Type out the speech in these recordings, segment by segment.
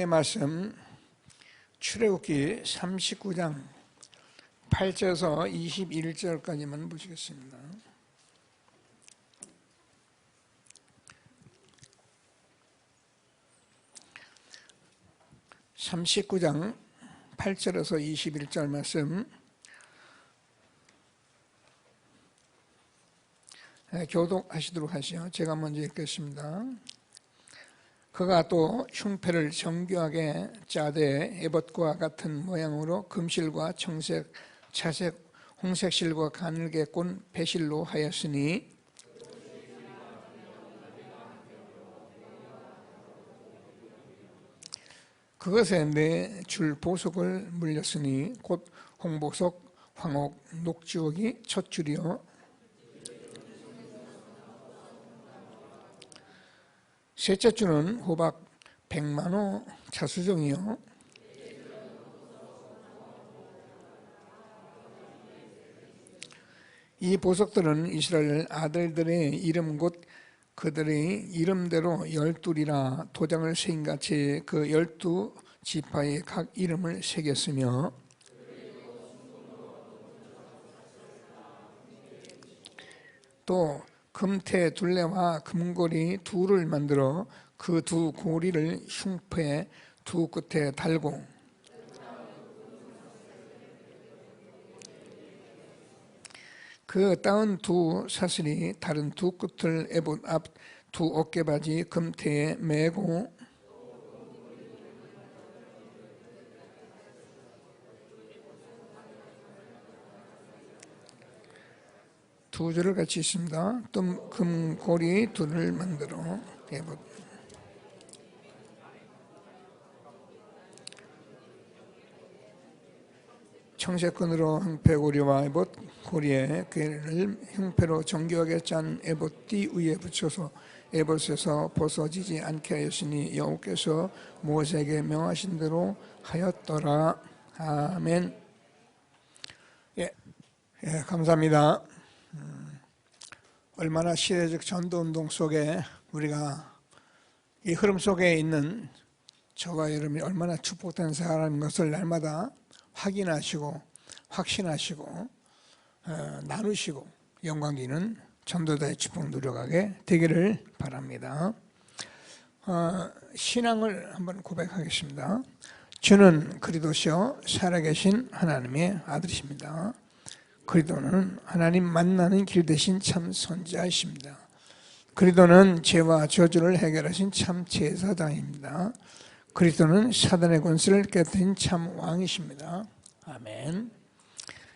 말씀 출애굽기 39장 8절에서 21절까지만 보시겠습니다. (39장) 8절에서 21절 말씀 교독하시도록 하시죠. 제가 먼저 읽겠습니다. 그가 또 흉패를 정교하게 짜되 에봇과 같은 모양으로 금실과 청색, 차색, 홍색 실과 가늘게 꼰 배실로 하였으니 그것에 네 줄 보석을 물렸으니 곧 홍보석, 황옥, 녹주옥이 첫 줄이요 셋째 줄은 호박 100만호 차수종이요 이 보석들은 이스라엘 아들들의 이름 곧 그들의 이름대로 12이라 도장을 새긴같이 그 12지파의 각 이름을 새겼으며 또 금태 둘레와 금고리 둘을 만들어 그 두 고리를 흉패 두 끝에 달고 그 따은 두 사슬이 다른 두 끝을 에봇 앞 두 어깨바지 금태에 매고 두 줄을 같이 있습니다. 또 금고리 둘을 만들어 에봇 청색끈으로 흉패고리와 에봇 고리에 궤를 흉패로 정교하게 짠 에봇 띠 위에 붙여서 에봇에서 벗어지지 않게 하였으니 여호와께서 모세에게 명하신 대로 하였더라. 아멘. 예, 감사합니다. 얼마나 시대적 전도운동 속에 우리가 이 흐름 속에 있는 저와 여러분이 얼마나 축복된 사람인 것을 날마다 확인하시고 확신하시고 나누시고 영광기는 전도자의 축복 누려가게 되기를 바랍니다. 신앙을 한번 고백하겠습니다. 주는 그리스도시요 살아계신 하나님의 아들이십니다. 그리스도는 하나님 만나는 길 대신 참 선지자이십니다. 그리스도는 죄와 저주를 해결하신 참 제사장입니다. 그리스도는 사단의 권세를 깨뜨린 참 왕이십니다. 아멘.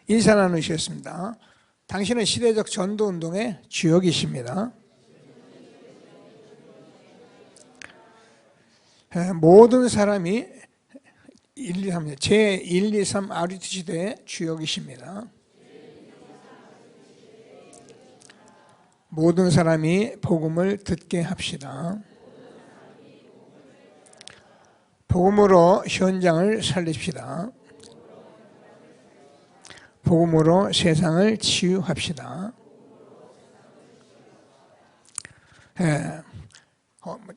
인사 나누시겠습니다. 당신은 시대적 전도운동의 주역이십니다. 모든 사람이 제123 RUT 시대의 주역이십니다. 모든 사람이 복음을 듣게 합시다. 복음으로 현장을 살립시다. 복음으로 세상을 치유합시다.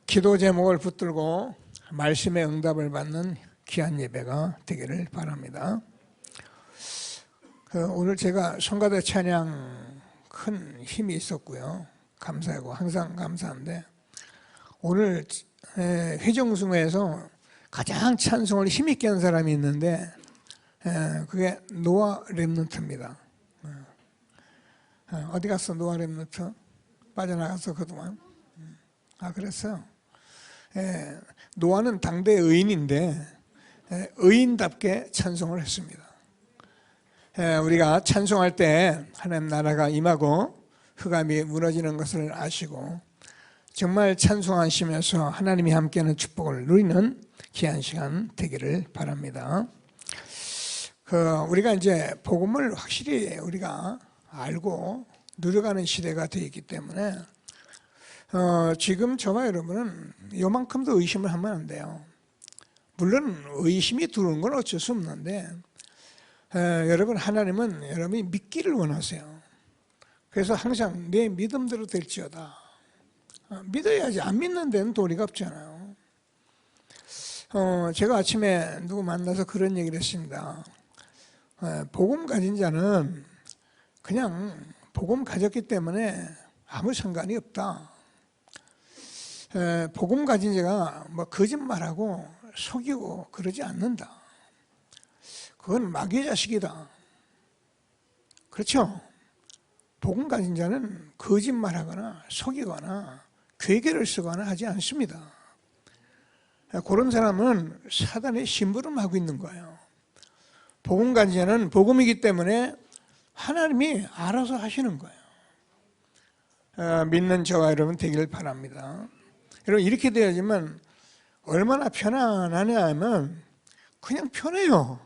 기도 제목을 붙들고 말씀의 응답을 받는 귀한 예배가 되기를 바랍니다. 오늘 제가 성가대 찬양 큰 힘이 있었고요. 감사하고 항상 감사한데 오늘 회정숭회에서 가장 찬송을 힘있게 한 사람이 있는데 그게 노아 렘넌트입니다. 어디 갔어 노아 렘넌트? 빠져나갔어 그동안? 그랬어요? 노아는 당대 의인인데 의인답게 찬송을 했습니다. 우리가 찬송할 때 하나님 나라가 임하고 흑암이 무너지는 것을 아시고 정말 찬송하시면서 하나님이 함께하는 축복을 누리는 귀한 시간 되기를 바랍니다. 우리가 이제 복음을 확실히 우리가 알고 누려가는 시대가 되어 있기 때문에 지금 저와 여러분은 요만큼도 의심을 하면 안 돼요. 물론 의심이 들어오는 건 어쩔 수 없는데 여러분 하나님은 여러분이 믿기를 원하세요. 그래서 항상 내 믿음대로 될지어다. 믿어야지. 안 믿는 데는 도리가 없잖아요. 제가 아침에 누구 만나서 그런 얘기를 했습니다. 복음 가진 자는 그냥 복음 가졌기 때문에 아무 상관이 없다. 복음 가진 자가 뭐 거짓말하고 속이고 그러지 않는다. 그건 마귀의 자식이다. 그렇죠? 복음 가진 자는 거짓말하거나 속이거나 괴계를 쓰거나 하지 않습니다. 그런 사람은 사단의 심부름하고 있는 거예요. 복음 가진 자는 복음이기 때문에 하나님이 알아서 하시는 거예요. 믿는 저와 여러분 되기를 바랍니다. 여러분 이렇게 되어야지만 얼마나 편안하냐 하면 그냥 편해요.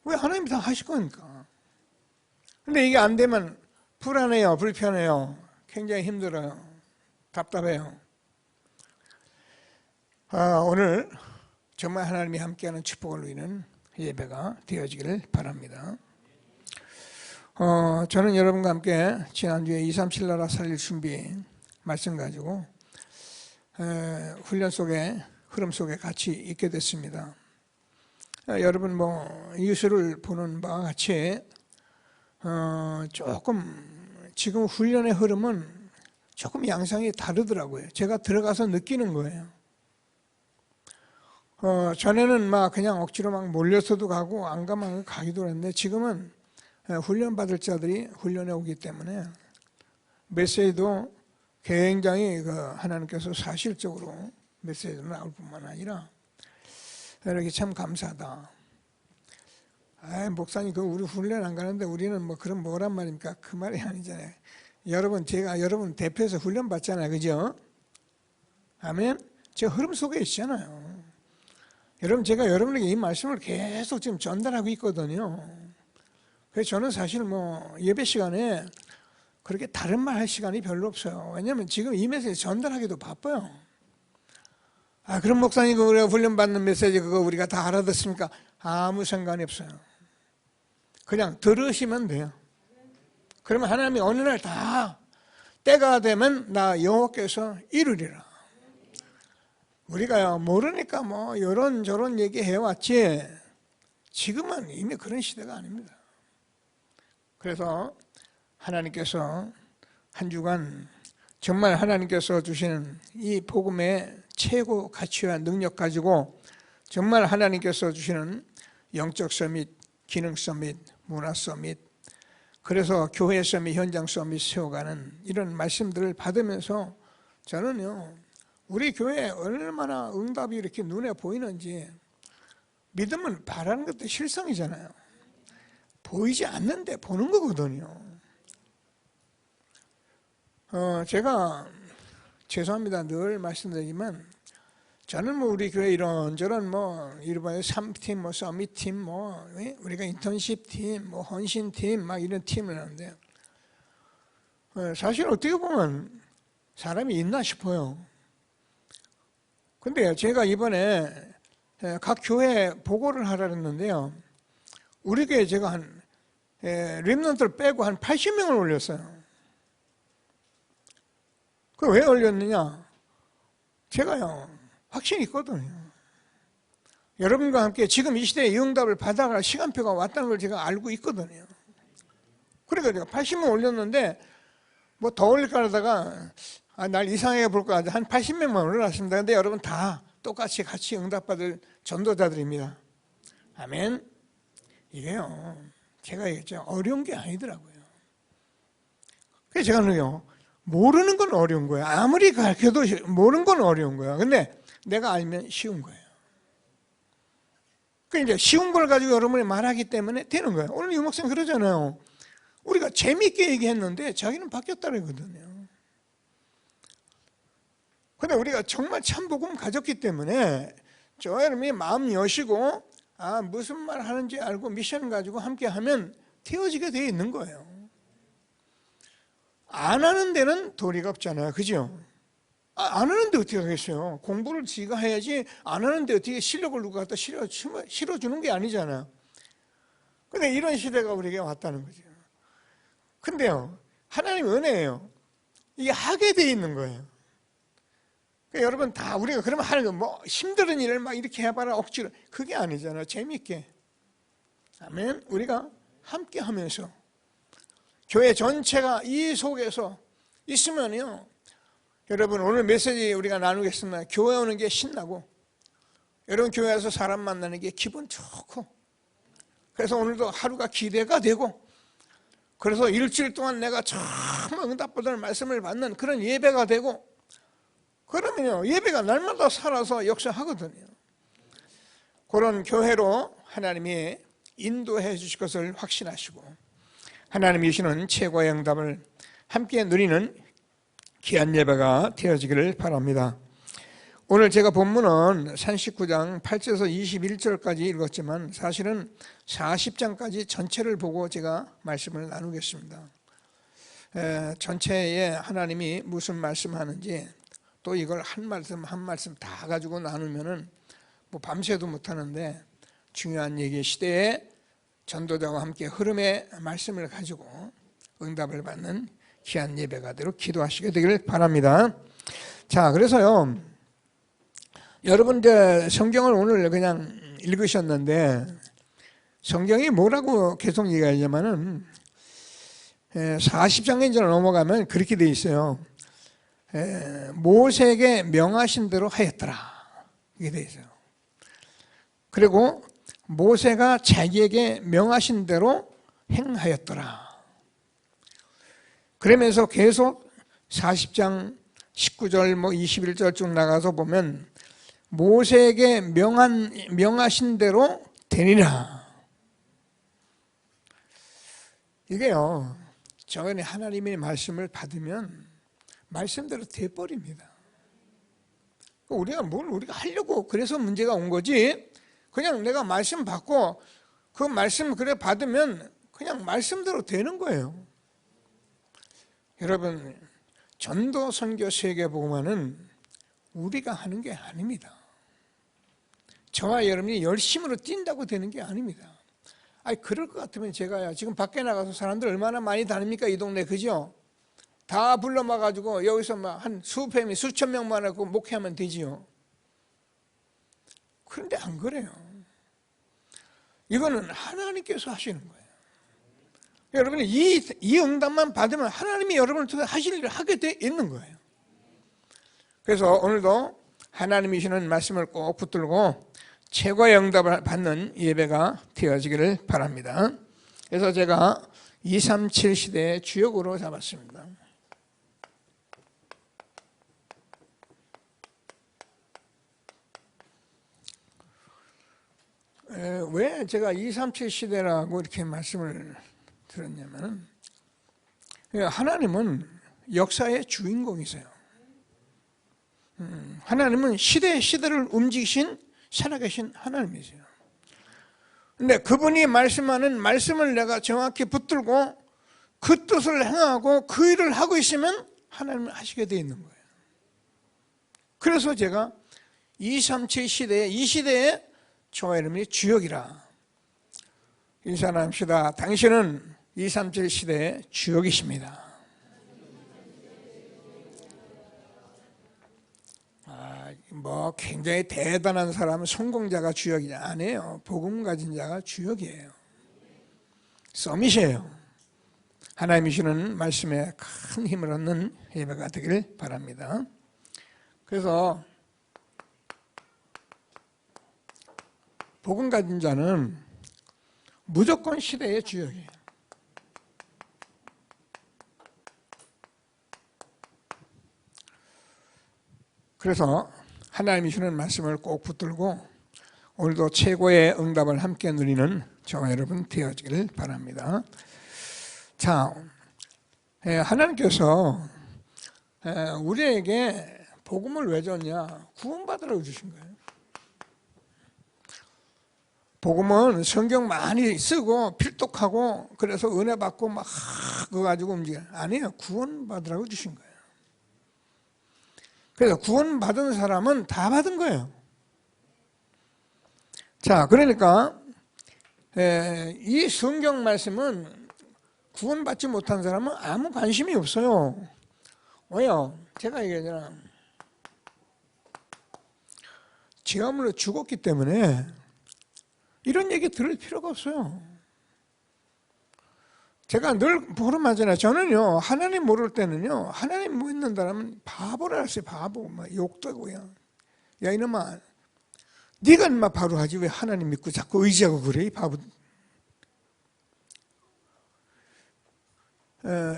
왜 하나님이 다 하실 거니까. 근데 이게 안 되면 불안해요, 불편해요, 굉장히 힘들어요, 답답해요. 오늘 정말 하나님이 함께하는 축복을 누리는 예배가 되어지기를 바랍니다. 저는 여러분과 함께 지난주에 237 나라 살릴 준비 말씀 가지고 훈련 속에 흐름 속에 같이 있게 됐습니다. 여러분 이웃을 보는 바와 같이 조금 지금 훈련의 흐름은 조금 양상이 다르더라고요. 제가 들어가서 느끼는 거예요. 전에는 막 그냥 억지로 막 몰려서도 가고 안 가면 가기도 했는데 지금은 훈련 받을 자들이 훈련해 오기 때문에 메시지도 굉장히 하나님께서 사실적으로 메시지로 나올 뿐만 아니라 이렇게 참 감사하다. 목사님 우리 훈련 안 가는데 우리는 그럼 뭐란 말입니까? 그 말이 아니잖아요. 제가 여러분 대표해서 훈련 받잖아요, 그죠? 아멘. 제 흐름 속에 있잖아요. 여러분 제가 여러분에게 이 말씀을 계속 지금 전달하고 있거든요. 그래서 저는 사실 예배 시간에 그렇게 다른 말 할 시간이 별로 없어요. 왜냐하면 지금 이 메시지 전달하기도 바빠요. 그럼 목사님 우리가 훈련받는 메시지 그거 우리가 다 알아듣습니까? 아무 상관이 없어요. 그냥 들으시면 돼요. 그러면 하나님이 어느 날 다 때가 되면 나 여호와께서 이루리라. 우리가 모르니까 이런저런 얘기 해왔지 지금은 이미 그런 시대가 아닙니다. 그래서 하나님께서 한 주간 정말 하나님께서 주시는 이 복음의 최고 가치와 능력 가지고 정말 하나님께서 주시는 영적 서밋, 기능 서밋, 문화 서밋, 그래서 교회 서밋, 현장 서밋 세워가는 이런 말씀들을 받으면서 저는요 우리 교회에 얼마나 응답이 이렇게 눈에 보이는지. 믿음은 바라는 것도 실성이잖아요. 보이지 않는데 보는 거거든요. 제가 죄송합니다. 늘 말씀드리지만 저는 우리 교회 이런저런 일반의 3팀, 서밋팀, 우리가 인턴십 팀, 헌신팀 막 이런 팀을 하는데 사실 어떻게 보면 사람이 있나 싶어요. 근데 제가 이번에 각 교회 보고를 하라 했는데요. 우리 교회 제가 림넌트를 빼고 한 80명을 올렸어요. 그 왜 올렸느냐? 제가요, 확신이 있거든요. 여러분과 함께 지금 이 시대에 이 응답을 받아갈 시간표가 왔다는 걸 제가 알고 있거든요. 그러니까 제가 80명 올렸는데 더 올릴까 하다가 날 이상하게 볼까 하다 한 80명만 올려놨습니다. 근데 여러분 다 똑같이 같이 응답받을 전도자들입니다. 아멘. 이게요, 제가 얘기했죠. 어려운 게 아니더라고요. 그래서 제가 모르는 건 어려운 거예요. 아무리 가르쳐도 모르는 건 어려운 거예요. 근데 내가 알면 쉬운 거예요. 그러니까 이제 쉬운 걸 가지고 여러분이 말하기 때문에 되는 거예요. 오늘 유 목사님 그러잖아요. 우리가 재밌게 얘기했는데 자기는 바뀌었다거든요. 근데 우리가 정말 참복음 가졌기 때문에 저 여러분이 마음 여시고 무슨 말 하는지 알고 미션 가지고 함께 하면 되어지게 되어 있는 거예요. 안 하는 데는 도리가 없잖아요. 그죠? 안 하는데 어떻게 하겠어요? 공부를 지가 해야지 안 하는데 어떻게 실력을 누가 갖다 실어주는 게 아니잖아요. 근데 이런 시대가 우리에게 왔다는 거죠. 근데요, 하나님 은혜예요. 이게 하게 돼 있는 거예요. 그러니까 여러분 다 우리가 그러면 하는 거 뭐 힘든 일을 막 이렇게 해봐라 억지로 그게 아니잖아요. 재미있게. 아멘. 우리가 함께 하면서 교회 전체가 이 속에서 있으면요. 여러분 오늘 메시지 우리가 나누겠습니다. 교회 오는 게 신나고 여러분 교회에서 사람 만나는 게 기분 좋고 그래서 오늘도 하루가 기대가 되고 그래서 일주일 동안 내가 정말 응답받는 말씀을 받는 그런 예배가 되고 그러면요 예배가 날마다 살아서 역사하거든요. 그런 교회로 하나님이 인도해 주실 것을 확신하시고 하나님이 주시는 최고의 응답을 함께 누리는 귀한 예배가 되어지기를 바랍니다. 오늘 제가 본문은 39장 8절에서 21절까지 읽었지만 사실은 40장까지 전체를 보고 제가 말씀을 나누겠습니다. 전체에 하나님이 무슨 말씀하는지 또 이걸 한 말씀 한 말씀 다 가지고 나누면은 뭐 밤새도 못하는데 중요한 얘기 시대에 전도자와 함께 흐름의 말씀을 가지고 응답을 받는 귀한 예배가 되도록 기도하시게 되기를 바랍니다. 자, 그래서요 여러분들 성경을 오늘 그냥 읽으셨는데 성경이 뭐라고 계속 얘기하냐면은 40장에 이제 넘어가면 그렇게 돼 있어요. 모세에게 명하신 대로 하였더라 이게 돼 있어요. 그리고 모세가 자기에게 명하신 대로 행하였더라. 그러면서 계속 40장 19절 뭐 21절 쭉 나가서 보면 모세에게 명하신 대로 되리라. 이게요 저번에 하나님의 말씀을 받으면 말씀대로 돼버립니다. 우리가 뭘 우리가 하려고 그래서 문제가 온 거지 그냥 내가 말씀 받고 그 말씀 그래 받으면 그냥 말씀대로 되는 거예요. 여러분 전도 선교 세계복음화는 우리가 하는 게 아닙니다. 저와 여러분이 열심으로 뛴다고 되는 게 아닙니다. 아니 그럴 것 같으면 제가요 지금 밖에 나가서 사람들 얼마나 많이 다닙니까 이 동네 그죠? 다 불러봐가지고 여기서 막 한 수백 명 수천 명만 하고 목회하면 되지요. 그런데 안 그래요. 이거는 하나님께서 하시는 거예요. 여러분이 이 응답만 받으면 하나님이 여러분을 통해 하실 일을 하게 돼 있는 거예요. 그래서 오늘도 하나님이 주시는 말씀을 꼭 붙들고 최고의 응답을 받는 예배가 되어지기를 바랍니다. 그래서 제가 237 시대의 주역으로 잡았습니다. 왜 제가 237 시대라고 이렇게 말씀을 들었냐면 하나님은 역사의 주인공이세요. 하나님은 시대를 움직이신 살아계신 하나님이세요. 근데 그분이 말씀하는 말씀을 내가 정확히 붙들고 그 뜻을 행하고 그 일을 하고 있으면 하나님은 하시게 되어 있는 거예요. 그래서 제가 237 시대에 이 시대에 저와 이름이 주역이라 인사 나눕시다. 당신은 237 시대의 주역이십니다. 뭐 굉장히 대단한 사람은 성공자가 주역이 아니에요. 복음 가진 자가 주역이에요. 서밋이에요. 하나님이 주는 말씀에 큰 힘을 얻는 예배가 되길 바랍니다. 그래서 복음 가진 자는 무조건 시대의 주역이에요. 그래서 하나님이 주는 말씀을 꼭 붙들고 오늘도 최고의 응답을 함께 누리는 저와 여러분 되어지기를 바랍니다. 자, 하나님께서 우리에게 복음을 왜 줬냐? 구원받으라고 주신 거예요. 복음은 성경 많이 쓰고 필독하고 그래서 은혜 받고 막 그거 가지고 움직여요. 아니에요. 구원받으라고 주신 거예요. 그래서 구원받은 사람은 다 받은 거예요. 자, 그러니까 이 성경 말씀은 구원받지 못한 사람은 아무 관심이 없어요. 왜요? 제가 얘기하잖아. 죄함으로 죽었기 때문에 이런 얘기 들을 필요가 없어요. 제가 늘 보름하잖아요. 저는요, 하나님 모를 때는요, 하나님 믿는다면 바보라 했어요. 바보. 막 욕되고요. 야, 이놈아, 네가 인마 바로 하지 왜 하나님 믿고 자꾸 의지하고 그래, 이 바보.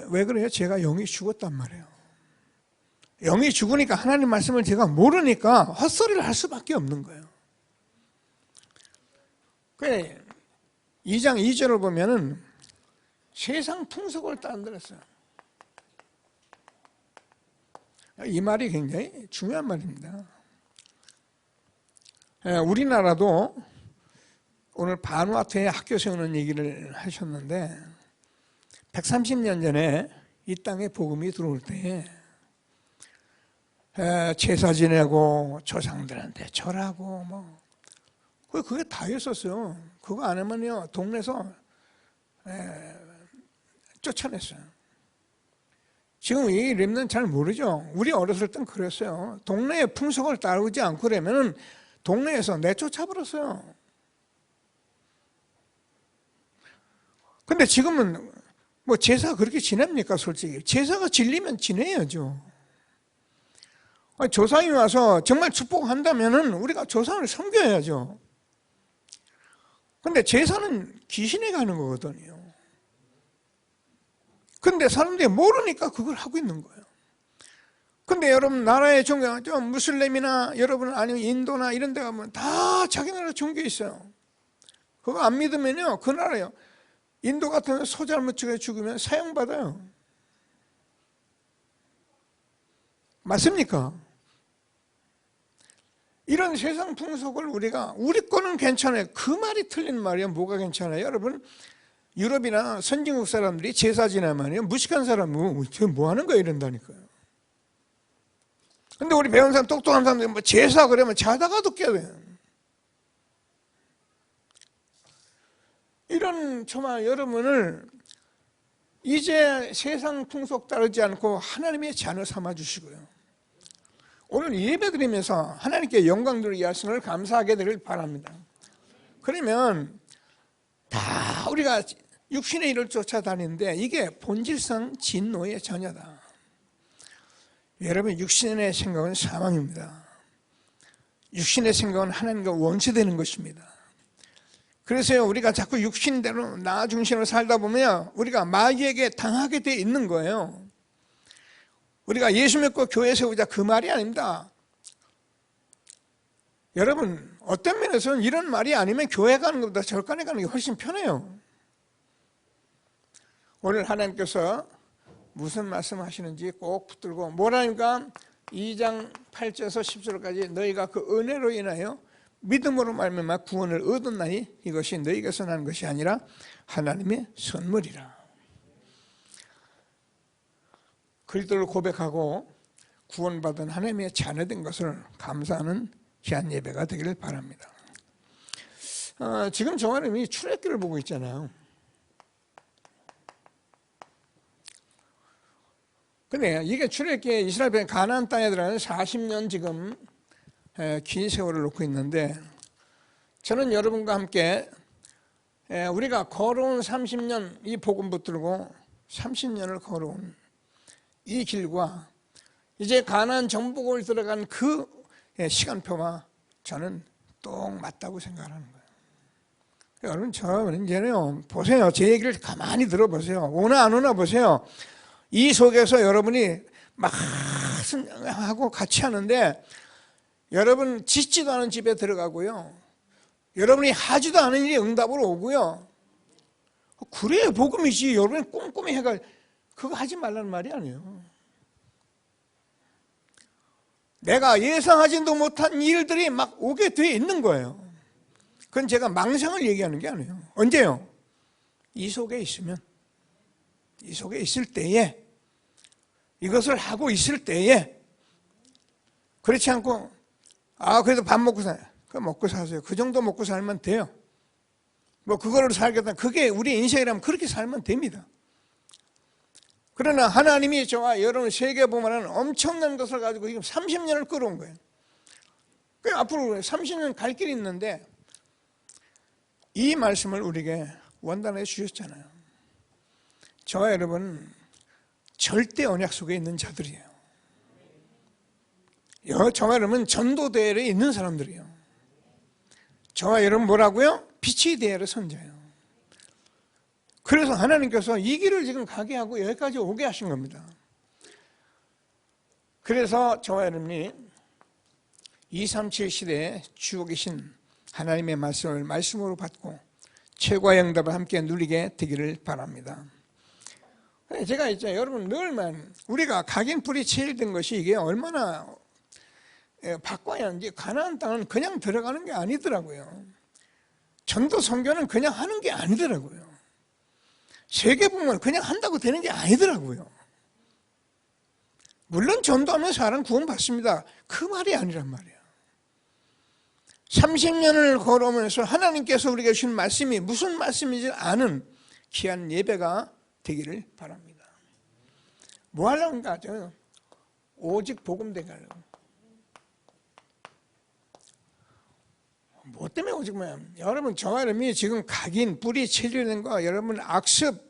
왜 그래요? 제가 영이 죽었단 말이에요. 영이 죽으니까 하나님 말씀을 제가 모르니까 헛소리를 할 수밖에 없는 거예요. 그래, 2장 2절을 보면은 세상 풍속을 따라들었어요. 이 말이 굉장히 중요한 말입니다. 우리나라도 오늘 바누아투에 학교 세우는 얘기를 하셨는데 130년 전에 이 땅에 복음이 들어올 때 제사 지내고 조상들한테 절하고 뭐 그게 다였었어요. 그거 안 하면요 동네에서 쫓아냈어요. 지금 이 렘넌트는 잘 모르죠. 우리 어렸을 땐 그랬어요. 동네의 풍속을 따르지 않고 그러면은 동네에서 내쫓아버렸어요. 근데 지금은 뭐 제사 그렇게 지냅니까 솔직히. 제사가 질리면 지내야죠. 조상이 와서 정말 축복한다면은 우리가 조상을 섬겨야죠. 근데 제사는 귀신에 가는 거거든요. 근데 사람들이 모르니까 그걸 하고 있는 거예요. 근데 여러분 나라의 종교, 좀 무슬림이나 여러분 아니면 인도나 이런 데 가면 다 자기 나라 종교 있어요. 그거 안 믿으면요, 그 나라요. 인도 같은 소 잘못 죽으면 사형받아요. 맞습니까? 이런 세상 풍속을 우리가, 우리 거는 괜찮아요. 그 말이 틀린 말이에요. 뭐가 괜찮아요? 여러분, 유럽이나 선진국 사람들이 제사 지내면요, 무식한 사람은 뭐 하는 거야? 이런다니까요. 근데 우리 배운 사람, 똑똑한 사람들이 뭐 제사 그러면 자다가도 깨야 돼요. 이런 정말 여러분을 이제 세상 풍속 따르지 않고 하나님의 자녀 삼아 주시고요. 오늘 예배 드리면서 하나님께 영광 드리고 말씀을 감사하게 되길 바랍니다. 그러면 다 우리가 육신의 일을 쫓아다니는데 이게 본질상 진노의 자녀다. 여러분, 육신의 생각은 사망입니다. 육신의 생각은 하나님과 원수되는 것입니다. 그래서 우리가 자꾸 육신대로 나 중심으로 살다 보면 우리가 마귀에게 당하게 돼 있는 거예요. 우리가 예수 믿고 교회 세우자 그 말이 아닙니다. 여러분, 어떤 면에서는 이런 말이 아니면 교회 가는 것보다 절간에 가는 게 훨씬 편해요. 오늘 하나님께서 무슨 말씀하시는지 꼭 붙들고, 뭐라니까 2장 8절에서 10절까지 너희가 그 은혜로 인하여 믿음으로 말미암아 구원을 얻었나니 이것이 너희에게서 나는 것이 아니라 하나님의 선물이라. 그리스도를 고백하고 구원받은 하나님의 자녀된 것을 감사하는 귀한 예배가 되기를 바랍니다. 지금 저는 출애굽기를 보고 있잖아요. 근데 이게 출애굽기에 이스라엘 백성 가나안 땅에 들어가는 40년 지금 긴 세월을 놓고 있는데, 저는 여러분과 함께 우리가 걸어온 30년 이 복음 붙들고 30년을 걸어온 이 길과 이제 가나안 정복을 들어간 그 시간표가 저는 똑 맞다고 생각하는 거예요. 여러분, 저는 이제는요, 보세요. 제 얘기를 가만히 들어보세요. 오나 안 오나 보세요. 이 속에서 여러분이 막 하고 같이 하는데 여러분 짓지도 않은 집에 들어가고요. 여러분이 하지도 않은 일이 응답으로 오고요. 그래 복음이지. 여러분이 꼼꼼히 해가 그거 하지 말라는 말이 아니에요. 내가 예상하지도 못한 일들이 막 오게 돼 있는 거예요. 그건 제가 망상을 얘기하는 게 아니에요. 언제요? 이 속에 있으면, 이 속에 있을 때에, 이것을 하고 있을 때에, 그렇지 않고 그래도 밥 먹고 사요. 그거 먹고 사세요. 그 정도 먹고 살면 돼요. 뭐 그거를 살겠다. 그게 우리 인생이라면 그렇게 살면 됩니다. 그러나 하나님이 저와 여러분 세계 보면은 엄청난 것을 가지고 지금 30년을 끌어온 거예요. 그 앞으로 30년 갈 길이 있는데 이 말씀을 우리에게 원단해 주셨잖아요. 저와 여러분 절대 언약 속에 있는 자들이에요. 저와 여러분 전도대회에 있는 사람들이에요. 저와 여러분 뭐라고요? 빛의 대회를 선자예요. 그래서 하나님께서 이 길을 지금 가게 하고 여기까지 오게 하신 겁니다. 그래서 저와 여러분이 237 시대에 주고 계신 하나님의 말씀을 말씀으로 받고 최고의 응답을 함께 누리게 되기를 바랍니다. 제가 있죠. 여러분 늘만 우리가 각인 뿌리 체일된 것이 이게 얼마나 바꿔야 하는지, 가나안 땅은 그냥 들어가는 게 아니더라고요. 전도 선교는 그냥 하는 게 아니더라고요. 세계복음을 그냥 한다고 되는 게 아니더라고요. 물론 전도하면 사람 구원받습니다. 그 말이 아니란 말이에요. 30년을 걸어오면서 하나님께서 우리에게 주신 말씀이 무슨 말씀인지 아는 귀한 예배가 되기를 바랍니다. 뭐 하려고 하죠? 오직 복음 되게 하려고. 뭐 때문에 오직 뭐야? 여러분 저와 여러분이 지금 각인, 뿌리 체질된 거 여러분 악습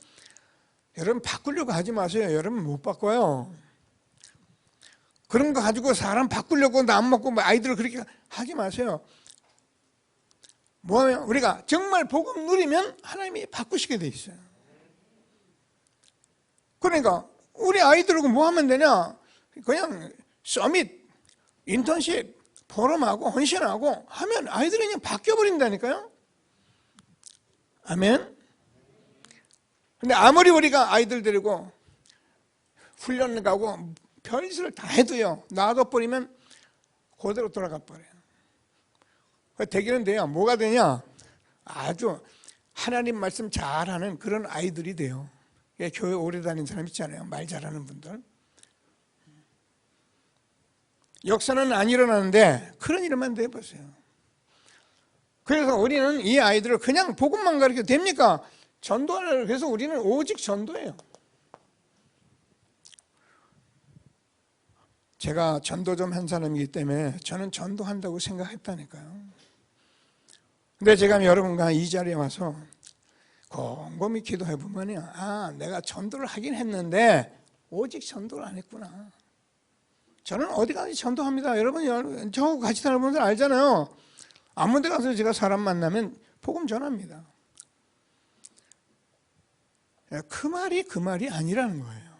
여러분 바꾸려고 하지 마세요. 여러분 못 바꿔요. 그런 거 가지고 사람 바꾸려고 나 안 먹고 아이들을 그렇게 하지 마세요. 뭐냐면 우리가 정말 복음 누리면 하나님이 바꾸시게 돼 있어요. 그러니까 우리 아이들하고 뭐 하면 되냐? 그냥 서밋, 인턴십, 포럼하고 헌신하고 하면 아이들이 그냥 바뀌어버린다니까요. 아멘. 근데 아무리 우리가 아이들 데리고 훈련 가고 별짓을 다 해도요, 놔둬버리면 그대로 돌아가 버려요. 되기는 돼요. 뭐가 되냐? 아주 하나님 말씀 잘하는 그런 아이들이 돼요. 교회 오래 다닌 사람 있잖아요. 말 잘하는 분들. 역사는 안 일어나는데 그런 일만 돼보세요. 그래서 우리는 이 아이들을 그냥 복음만 가르쳐도 됩니까? 전도하려고 해서 우리는 오직 전도예요. 제가 전도 좀 한 사람이기 때문에 저는 전도한다고 생각했다니까요. 근데 제가 여러분과 이 자리에 와서 곰곰이 기도해보면요, 내가 전도를 하긴 했는데 오직 전도를 안 했구나. 저는 어디 가서 전도합니다. 여러분 저하고 같이 다니는 분들 알잖아요. 아무 데 가서 제가 사람 만나면 복음 전합니다. 그 말이 아니라는 거예요.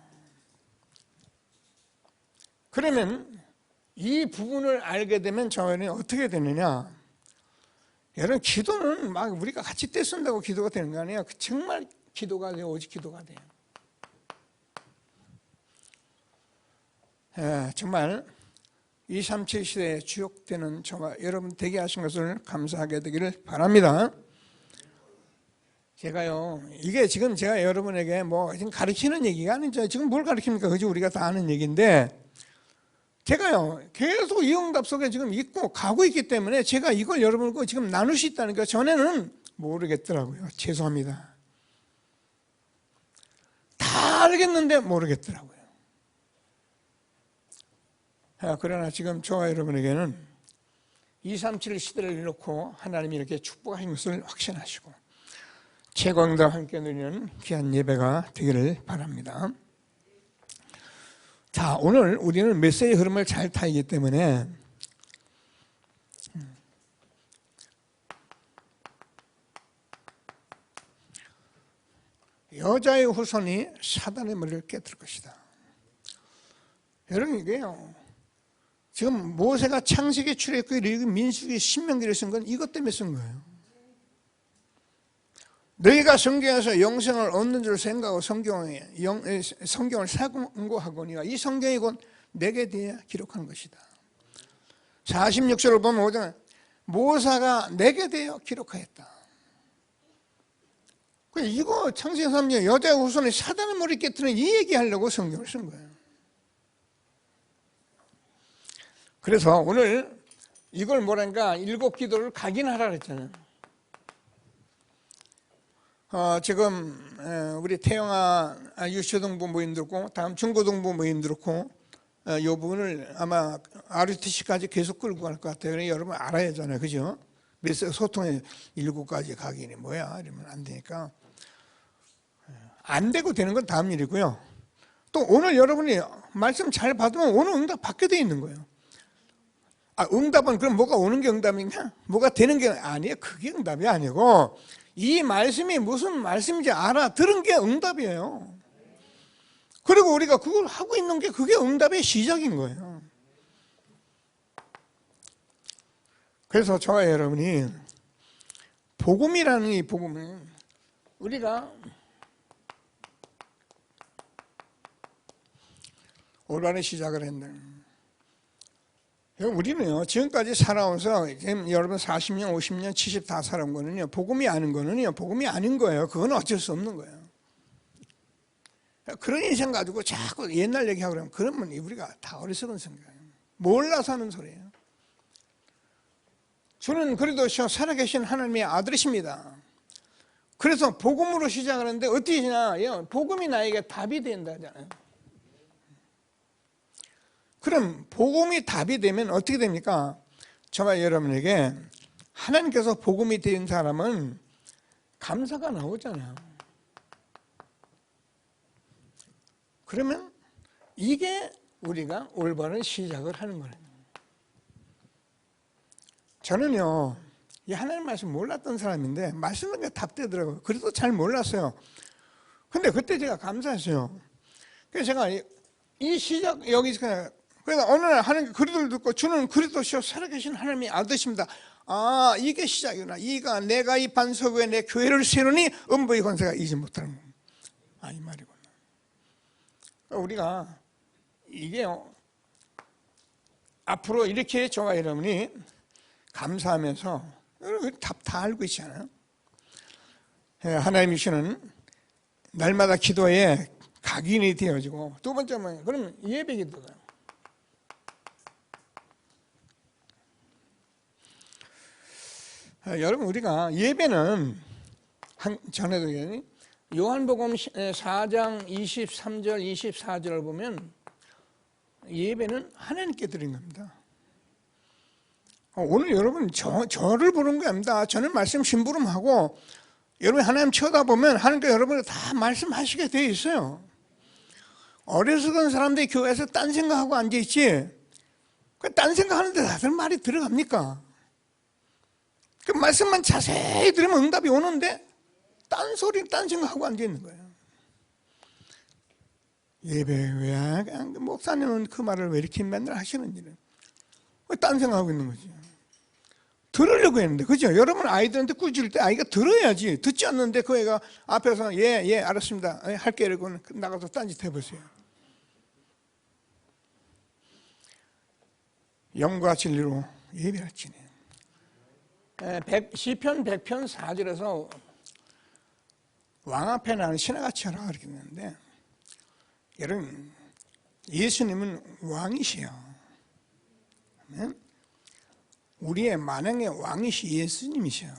그러면 이 부분을 알게 되면 저희는 어떻게 되느냐? 여러분 기도는 막 우리가 같이 떼쓴다고 기도가 되는 거 아니에요. 정말 기도가 돼요. 오직 기도가 돼요. 정말 237 시대에 주역되는 저와 여러분 되게 하신 것을 감사하게 되기를 바랍니다. 제가요, 이게 지금 제가 여러분에게 뭐 지금 가르치는 얘기가 아니죠. 지금 뭘 가르칩니까? 그죠? 우리가 다 아는 얘기인데, 제가요, 계속 이 응답 속에 지금 있고 가고 있기 때문에 제가 이걸 여러분과 지금 나눌 수 있다니까 전에는 모르겠더라고요. 죄송합니다. 다 알겠는데 모르겠더라고요. 그러나 지금 저와 여러분에게는 237 시대를 놓고 하나님이 이렇게 축복하신 것을 확신하시고 최고응답 함께 누리는 귀한 예배가 되기를 바랍니다. 자, 오늘 우리는 메시지 흐름을 잘 타이기 때문에 여자의 후손이 사단의 머리를 깨뜨릴 것이다. 여러분 이게요, 지금 모세가 창세기 출애굽기 민수기 신명기를 쓴 건 이것 때문에 쓴 거예요. 너희가 성경에서 영생을 얻는 줄 생각하고 성경을 사고하거니와 이 성경이 곧 내게 대해 기록한 것이다. 46절을 보면 오잖아요. 모세가 내게 대해 기록하였다. 이거 창세기 3장 여자의 후손이 사단의 머리 깨뜨리는 이 얘기하려고 성경을 쓴 거예요. 그래서 오늘 이걸 뭐랄까 7기도를 각인하라 그랬잖아요. 지금 우리 태영아 유초등부 모임도 있고 다음 중고등부 모임도 있고 이 부분을 아마 RUTC까지 계속 끌고 갈 것 같아요. 그러니까 여러분 알아야 하잖아요. 그죠? 소통의 1구까지 가기는 뭐야? 이러면 안 되니까. 안 되고 되는 건 다음 일이고요. 또 오늘 여러분이 말씀 잘 받으면 오늘 응답 받게 돼 있는 거예요. 응답은 그럼 뭐가 오는 게 응답이냐? 뭐가 되는 게 아니에요. 그게 응답이 아니고 이 말씀이 무슨 말씀인지 알아들은 게 응답이에요. 그리고 우리가 그걸 하고 있는 게 그게 응답의 시작인 거예요. 그래서 저와 여러분이 복음이라는 이 복음은 우리가 올바른 시작을 했네. 우리는요, 지금까지 살아오면서 여러분 40년, 50년, 70 다 살아온 거는요, 복음이 아닌 거는요, 복음이 아닌 거예요. 그건 어쩔 수 없는 거예요. 그런 인생 가지고 자꾸 옛날 얘기하고 그러면 우리가 다 어리석은 생각이에요. 몰라서 하는 소리예요. 저는 그래도 살아계신 하나님의 아들이십니다. 그래서 복음으로 시작하는데 어떻게 되냐? 복음이 나에게 답이 된다잖아요. 그럼 복음이 답이 되면 어떻게 됩니까? 저와 여러분에게 하나님께서 복음이 된 사람은 감사가 나오잖아요. 그러면 이게 우리가 올바른 시작을 하는 거예요. 저는요, 이 하나님 말씀 몰랐던 사람인데 말씀은 답되더라고요. 그래도 잘 몰랐어요. 근데 그때 제가 감사했어요. 그래서 제가 이 시작 여기서 그러니까 어느 날 하나님께 그리스도를 듣고 주는 그리스도시요 살아계신 하나님의 아들이십니다. 이게 시작이구나. 내가 이 반석 위에 내 교회를 세우니 음부의 권세가 이기지 못하는 겁니다. 이 말이구나. 우리가 이게요, 앞으로 이렇게 저와 여러분이 감사하면서 답 다 알고 있잖아요. 하나님이 주시는 날마다 기도에 각인이 되어지고, 두 번째는 그러면 예배 기도가 여러분 우리가 예배는 전에도 요한복음 4장 23절 24절을 보면 예배는 하나님께 드린 겁니다. 오늘 여러분 저를 보는 게 아닙니다. 저는 말씀 심부름하고 여러분 하나님 쳐다보면 하나님께 여러분을 다 말씀하시게 되어 있어요. 어리석은 사람들이 교회에서 딴 생각하고 앉아있지, 딴 생각하는데 다들 말이 들어갑니까? 그 말씀만 자세히 들으면 응답이 오는데 딴 소리, 딴 생각하고 앉아있는 거예요. 예배 왜 목사님은 그 말을 왜 이렇게 맨날 하시는지는 딴 생각하고 있는 거지. 들으려고 했는데, 그죠? 여러분 아이들한테 꾸짖을 때 아이가 들어야지. 듣지 않는데 그 애가 앞에서 예 알았습니다 할게 이러고 나가서 딴짓 해보세요. 영과 진리로 예배를 지내요. 시편 100편 4절에서 왕 앞에 나는 신하같이 하라 이렇게 했는데, 여러분 예수님은 왕이시요. 우리의 만왕의 왕이시 예수님이시요.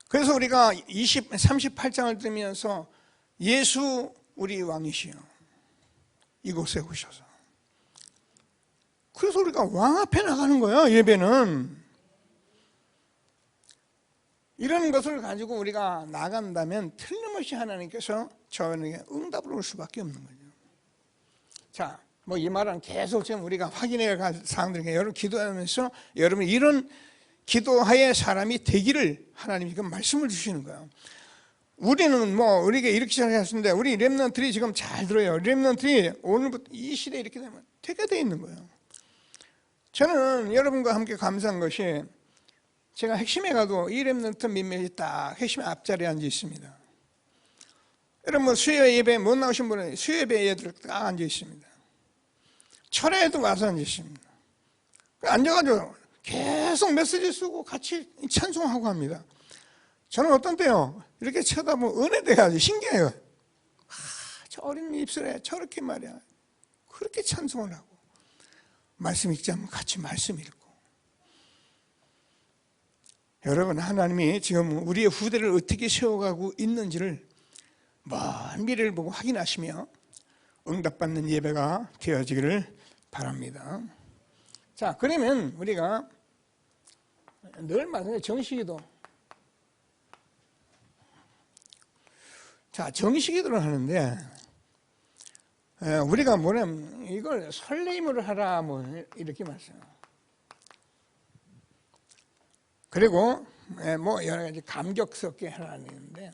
그래서 우리가 38장을 들으면서 예수 우리 왕이시요 이곳에 오셔서, 그래서 우리가 왕 앞에 나가는 거예요. 예배는 이런 것을 가지고 우리가 나간다면 틀림없이 하나님께서 저에게 응답을 올 수밖에 없는 거죠. 자, 이 말은 계속 지금 우리가 확인해야 할 사항들이니까 여러분 기도하면서 여러분 이런 기도하에 사람이 되기를 하나님이 그 말씀을 주시는 거예요. 우리는 우리가 이렇게 시작했는데 우리 렘넌트들이 지금 잘 들어요. 렘넌트들이 오늘부터 이 시대에 이렇게 되면 되게 돼 있는 거예요. 저는 여러분과 함께 감사한 것이, 제가 핵심에 가도 이 렘넌트 몇몇이 딱 핵심 앞자리에 앉아 있습니다. 여러분 수요 예배 못 나오신 분은 수요 예배 애들 딱 앉아 있습니다. 철회에도 와서 앉아 있습니다. 앉아가지고 계속 메시지 쓰고 같이 찬송하고 합니다. 저는 어떤 때요, 이렇게 쳐다보면 은혜돼가지고 신기해요. 저 어린 입술에 저렇게 말이야 그렇게 찬송을 하고, 말씀 읽지 않으면 같이 말씀 읽고. 여러분 하나님이 지금 우리의 후대를 어떻게 세워가고 있는지를 먼 미래를 보고 확인하시며 응답받는 예배가 되어지기를 바랍니다. 자, 그러면 우리가 늘 말하는 정식기도. 자, 정식기도를 하는데 우리가 뭐냐면 이걸 설레임으로 하라 뭐 이렇게 말해요. 그리고 뭐 여러 가지 감격스럽게 하라는데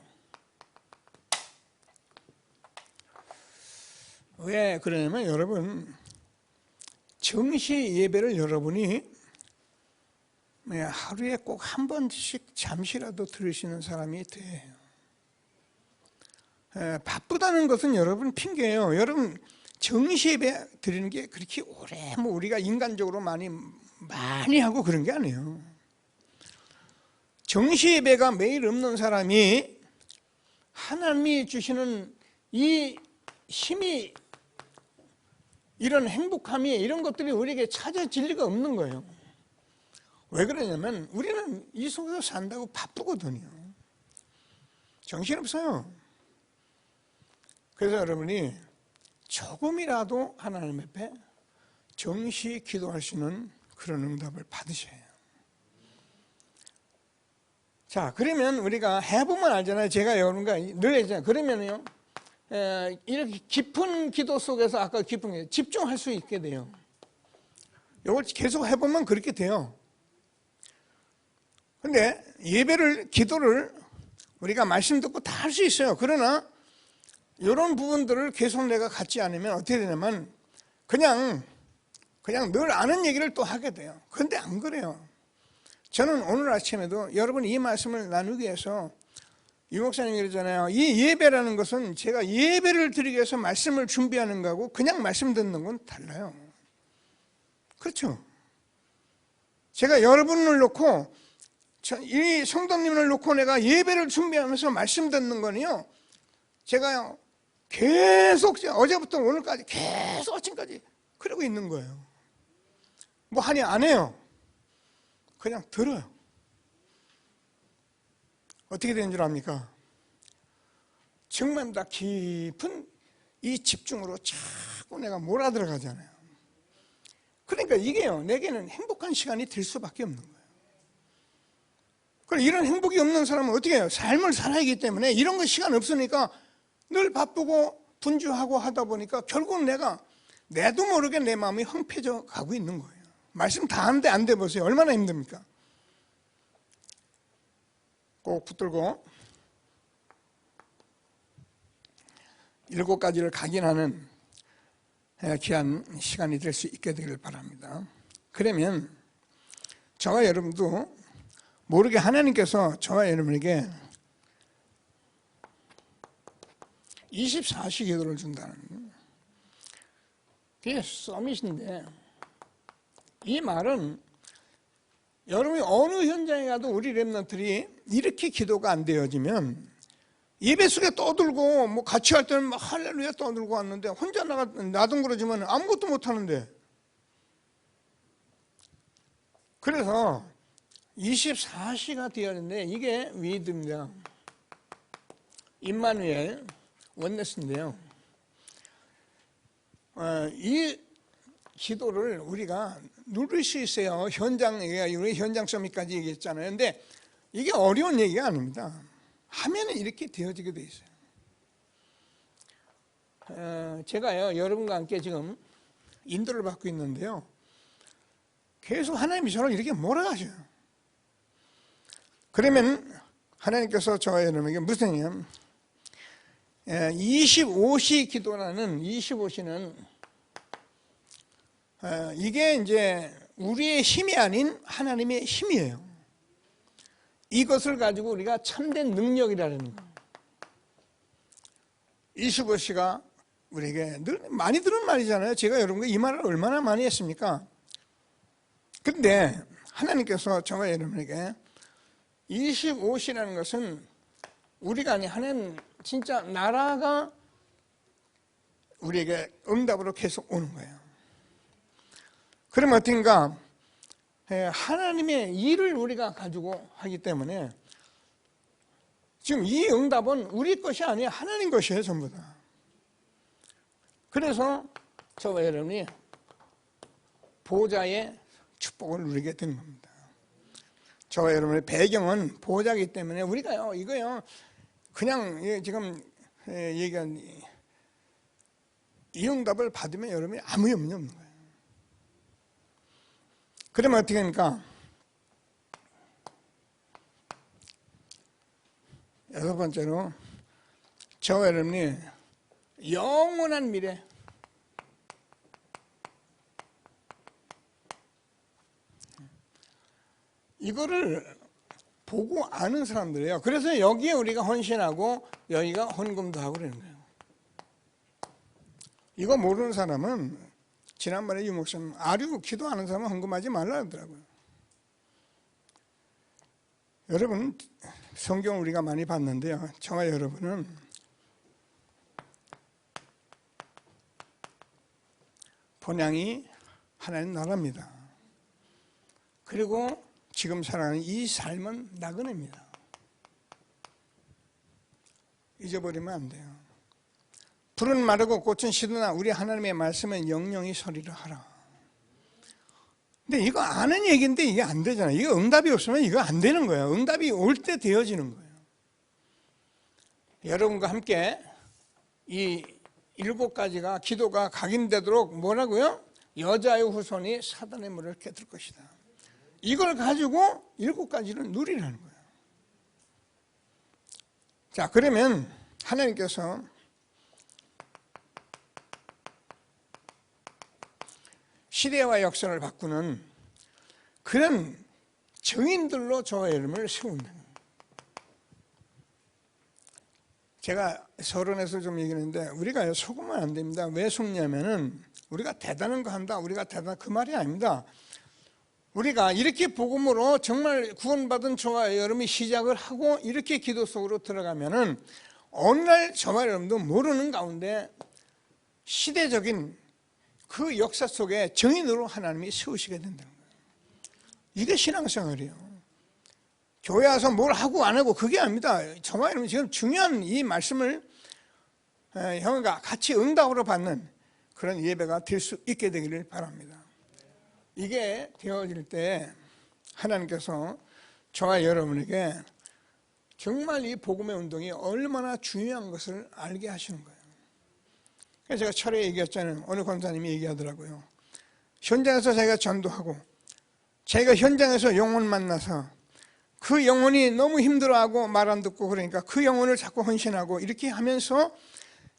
왜 그러냐면 여러분 정시 예배를 여러분이 하루에 꼭 한 번씩 잠시라도 들으시는 사람이 돼요. 바쁘다는 것은 여러분 핑계예요. 여러분 정시 예배 드리는 게 그렇게 오래 뭐 우리가 인간적으로 많이 하고 그런 게 아니에요. 정시 예배가 매일 없는 사람이 하나님이 주시는 이 힘이 이런 행복함이 이런 것들이 우리에게 찾아질 리가 없는 거예요. 왜 그러냐면 우리는 이 속에서 산다고 바쁘거든요. 정신없어요. 그래서 여러분이 조금이라도 하나님 앞에 정시 기도할 수 있는 그런 응답을 받으셔야 해요. 자, 그러면 우리가 해보면 알잖아요. 제가 여러분과 늘 얘기하잖아요. 그러면요, 이렇게 깊은 기도 속에서 아까 깊은 게 집중할 수 있게 돼요. 이걸 계속 해보면 그렇게 돼요. 근데 예배를, 기도를 우리가 말씀 듣고 다 할 수 있어요. 그러나 이런 부분들을 계속 내가 갖지 않으면 어떻게 되냐면 그냥 늘 아는 얘기를 또 하게 돼요. 그런데 안 그래요. 저는 오늘 아침에도 여러분 이 말씀을 나누기 위해서 이 목사님이 그러잖아요. 이 예배라는 것은 제가 예배를 드리기 위해서 말씀을 준비하는 거하고 그냥 말씀 듣는 건 달라요. 그렇죠? 제가 여러분을 놓고 이 성도님을 놓고 내가 예배를 준비하면서 말씀 듣는 거는요, 제가 계속 어제부터 오늘까지 계속 아침까지 그러고 있는 거예요. 뭐 하니 안 해요. 그냥 들어요. 어떻게 되는 줄 압니까? 정말 다 깊은 이 집중으로 자꾸 내가 몰아들어가잖아요. 그러니까 이게요, 내게는 행복한 시간이 될 수밖에 없는 거예요. 그럼 이런 행복이 없는 사람은 어떻게 해요? 삶을 살아야 하기 때문에 이런 거 시간 없으니까 늘 바쁘고 분주하고 하다 보니까 결국은 내도 모르게 내 마음이 황폐져 가고 있는 거예요. 말씀 다 하는데 안 돼 보세요. 얼마나 힘듭니까? 꼭 붙들고 7가지를 각인하는 귀한 시간이 될 수 있게 되길 바랍니다. 그러면 저와 여러분도 모르게 하나님께서 저와 여러분에게 24시 기도를 준다는, 그게 서밋인데, 이 말은 여러분이 어느 현장에 가도 우리 렘넌트들이 이렇게 기도가 안 되어지면 예배 속에 떠들고 뭐 같이 할 때는 막 할렐루야 떠들고 왔는데 혼자 나둥그러지면 아무것도 못 하는데, 그래서 24시가 되었는데 이게 위드입니다. 임마누엘 원네스인데요. 이 기도를 우리가 누릴 수 있어요. 우리 현장 서밋까지 얘기했잖아요. 근데 이게 어려운 얘기가 아닙니다. 하면 이렇게 되어지게 돼 있어요. 제가요, 여러분과 함께 지금 인도를 받고 있는데요. 계속 하나님이 저를 이렇게 몰아가셔요. 그러면 하나님께서 저와 여러분에게 무슨 얘기냐면 25시 기도라는 25시는 이게 이제 우리의 힘이 아닌 하나님의 힘이에요. 이것을 가지고 우리가 참된 능력이라는 거예요. 25시가 우리에게 늘 많이 들은 말이잖아요. 제가 여러분과 이 말을 얼마나 많이 했습니까? 근데 하나님께서 저와 여러분에게 25시라는 것은 우리가 아니 하나님 진짜 나라가 우리에게 응답으로 계속 오는 거예요. 그러면 어떤가? 하나님의 일을 우리가 가지고 하기 때문에 지금 이 응답은 우리 것이 아니라 하나님 것이에요, 전부 다. 그래서 저와 여러분이 보호자의 축복을 누리게 되는 겁니다. 저와 여러분의 배경은 보호자이기 때문에 우리가요, 이거요, 그냥 지금 얘기한 이 응답을 받으면 여러분이 아무 염려 없는 거예요. 그러면 어떻게 합니까? 여섯 번째로, 저와 여러분이 영원한 미래, 이거를 보고 아는 사람들이에요. 그래서 여기에 우리가 헌신하고 여기가 헌금도 하고 그러는 거예요. 이거 모르는 사람은, 지난번에 유 목사님, 아류 기도하는 사람은 헌금하지 말라 하더라고요. 여러분, 성경 우리가 많이 봤는데요, 저와 여러분은 본향이 하나님 나라입니다. 그리고 지금 살아가는 이 삶은 나그네입니다. 잊어버리면 안 돼요. 풀은 마르고 꽃은 시드나 우리 하나님의 말씀은 영영이 서리라 하라. 근데 이거 아는 얘기인데 이게 안 되잖아요. 이거 응답이 없으면 이거 안 되는 거예요. 응답이 올 때 되어지는 거예요. 여러분과 함께 이 7가지가 기도가 각인되도록 뭐라고요? 여자의 후손이 사단의 물을 깨뜨릴 것이다. 이걸 가지고 7가지를 누리라는 거예요. 자, 그러면 하나님께서 시대와 역사를 바꾸는 그런 증인들로 저와 여러분을 세운다. 제가 서론에서 좀 얘기했는데 우리가 속으면 안 됩니다. 왜 속냐면은 우리가 대단한 거 한다, 우리가 대단한 그 말이 아닙니다. 우리가 이렇게 복음으로 정말 구원받은 저와 여러분이 시작을 하고 이렇게 기도 속으로 들어가면은 어느 날 저와 여러분도 모르는 가운데 시대적인 그 역사 속에 증인으로 하나님이 세우시게 된다는 거예요. 이게 신앙생활이에요. 교회 와서 뭘 하고 안 하고 그게 아닙니다. 저와 여러분 지금 중요한 이 말씀을 형과 같이 응답으로 받는 그런 예배가 될 수 있게 되기를 바랍니다. 이게 되어질 때 하나님께서 저와 여러분에게 정말 이 복음의 운동이 얼마나 중요한 것을 알게 하시는 거예요. 그래서 제가 철에 얘기했잖아요. 어느 권사님이 얘기하더라고요. 현장에서 자기가 전도하고 자기가 현장에서 영혼 만나서 그 영혼이 너무 힘들어하고 말 안 듣고 그러니까 그 영혼을 자꾸 헌신하고 이렇게 하면서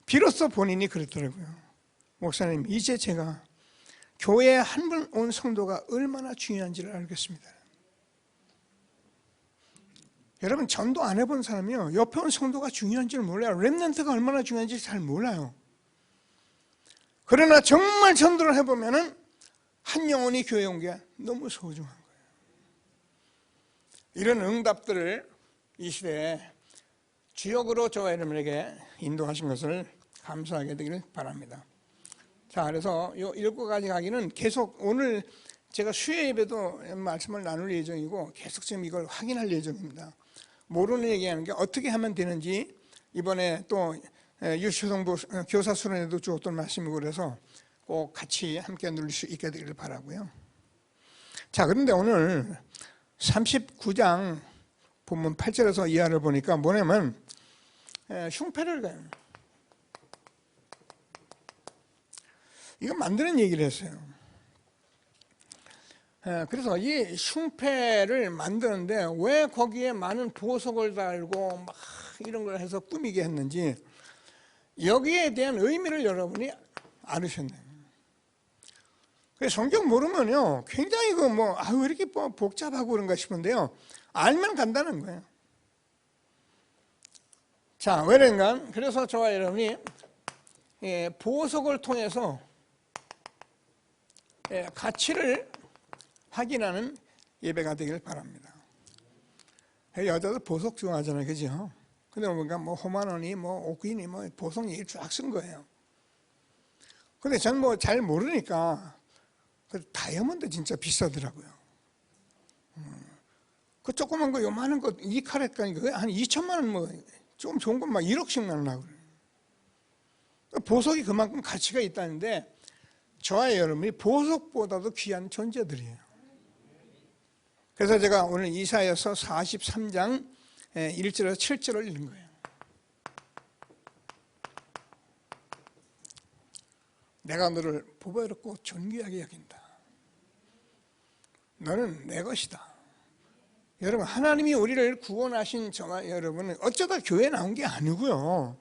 비로소 본인이 그랬더라고요. 목사님, 이제 제가 교회에 한 번 온 성도가 얼마나 중요한지를 알겠습니다. 여러분, 전도 안 해본 사람이요, 옆에 온 성도가 중요한지를 몰라요. 렘넌트가 얼마나 중요한지 잘 몰라요. 그러나 정말 전도를 해보면은 한 영혼이 교회에 온 게 너무 소중한 거예요. 이런 응답들을 이 시대에 주역으로 저와 여러분에게 인도하신 것을 감사하게 되기를 바랍니다. 자, 그래서 이 7가지 강의는 계속 오늘 제가 수요 예배도 말씀을 나눌 예정이고 계속 지금 이걸 확인할 예정입니다. 모르는 얘기하는 게 어떻게 하면 되는지 이번에 또 유초성부 교사 수련회도 주었던 말씀이고 그래서 꼭 같이 함께 누릴 수 있게 되기를 바라고요. 자, 그런데 오늘 39장 본문 8절에서 이하를 보니까 뭐냐면 흉패를 가요. 이거 만드는 얘기를 했어요. 그래서 이 흉패를 만드는데 왜 거기에 많은 보석을 달고 막 이런 걸 해서 꾸미게 했는지 여기에 대한 의미를 여러분이 알으셨네요. 성경 모르면요 굉장히 왜 이렇게 복잡하고 그런가 싶은데요, 알면 간다는 거예요. 자, 왜 그런가? 그래서 저와 여러분이 보석을 통해서 가치를 확인하는 예배가 되길 바랍니다. 여자도 보석 좋아하잖아요, 그죠? 근데 보니까 호만원이 옥인이 보석 얘기 쫙 쓴 거예요. 근데 전 잘 모르니까 다이아몬드 진짜 비싸더라고요. 그 조그만 거 요만한 거 2카렛 가니까 한 2천만 원, 좀 좋은 건 막 1억씩 날라고 그래요. 보석이 그만큼 가치가 있다는데 저와 여러분이 보석보다도 귀한 존재들이에요. 그래서 제가 오늘 이사야서 43장 1절에서 7절을 읽은 거예요. 내가 너를 보배롭고 존귀하게 여긴다. 너는 내 것이다. 여러분, 하나님이 우리를 구원하신 저와 여러분은 어쩌다 교회에 나온 게 아니고요.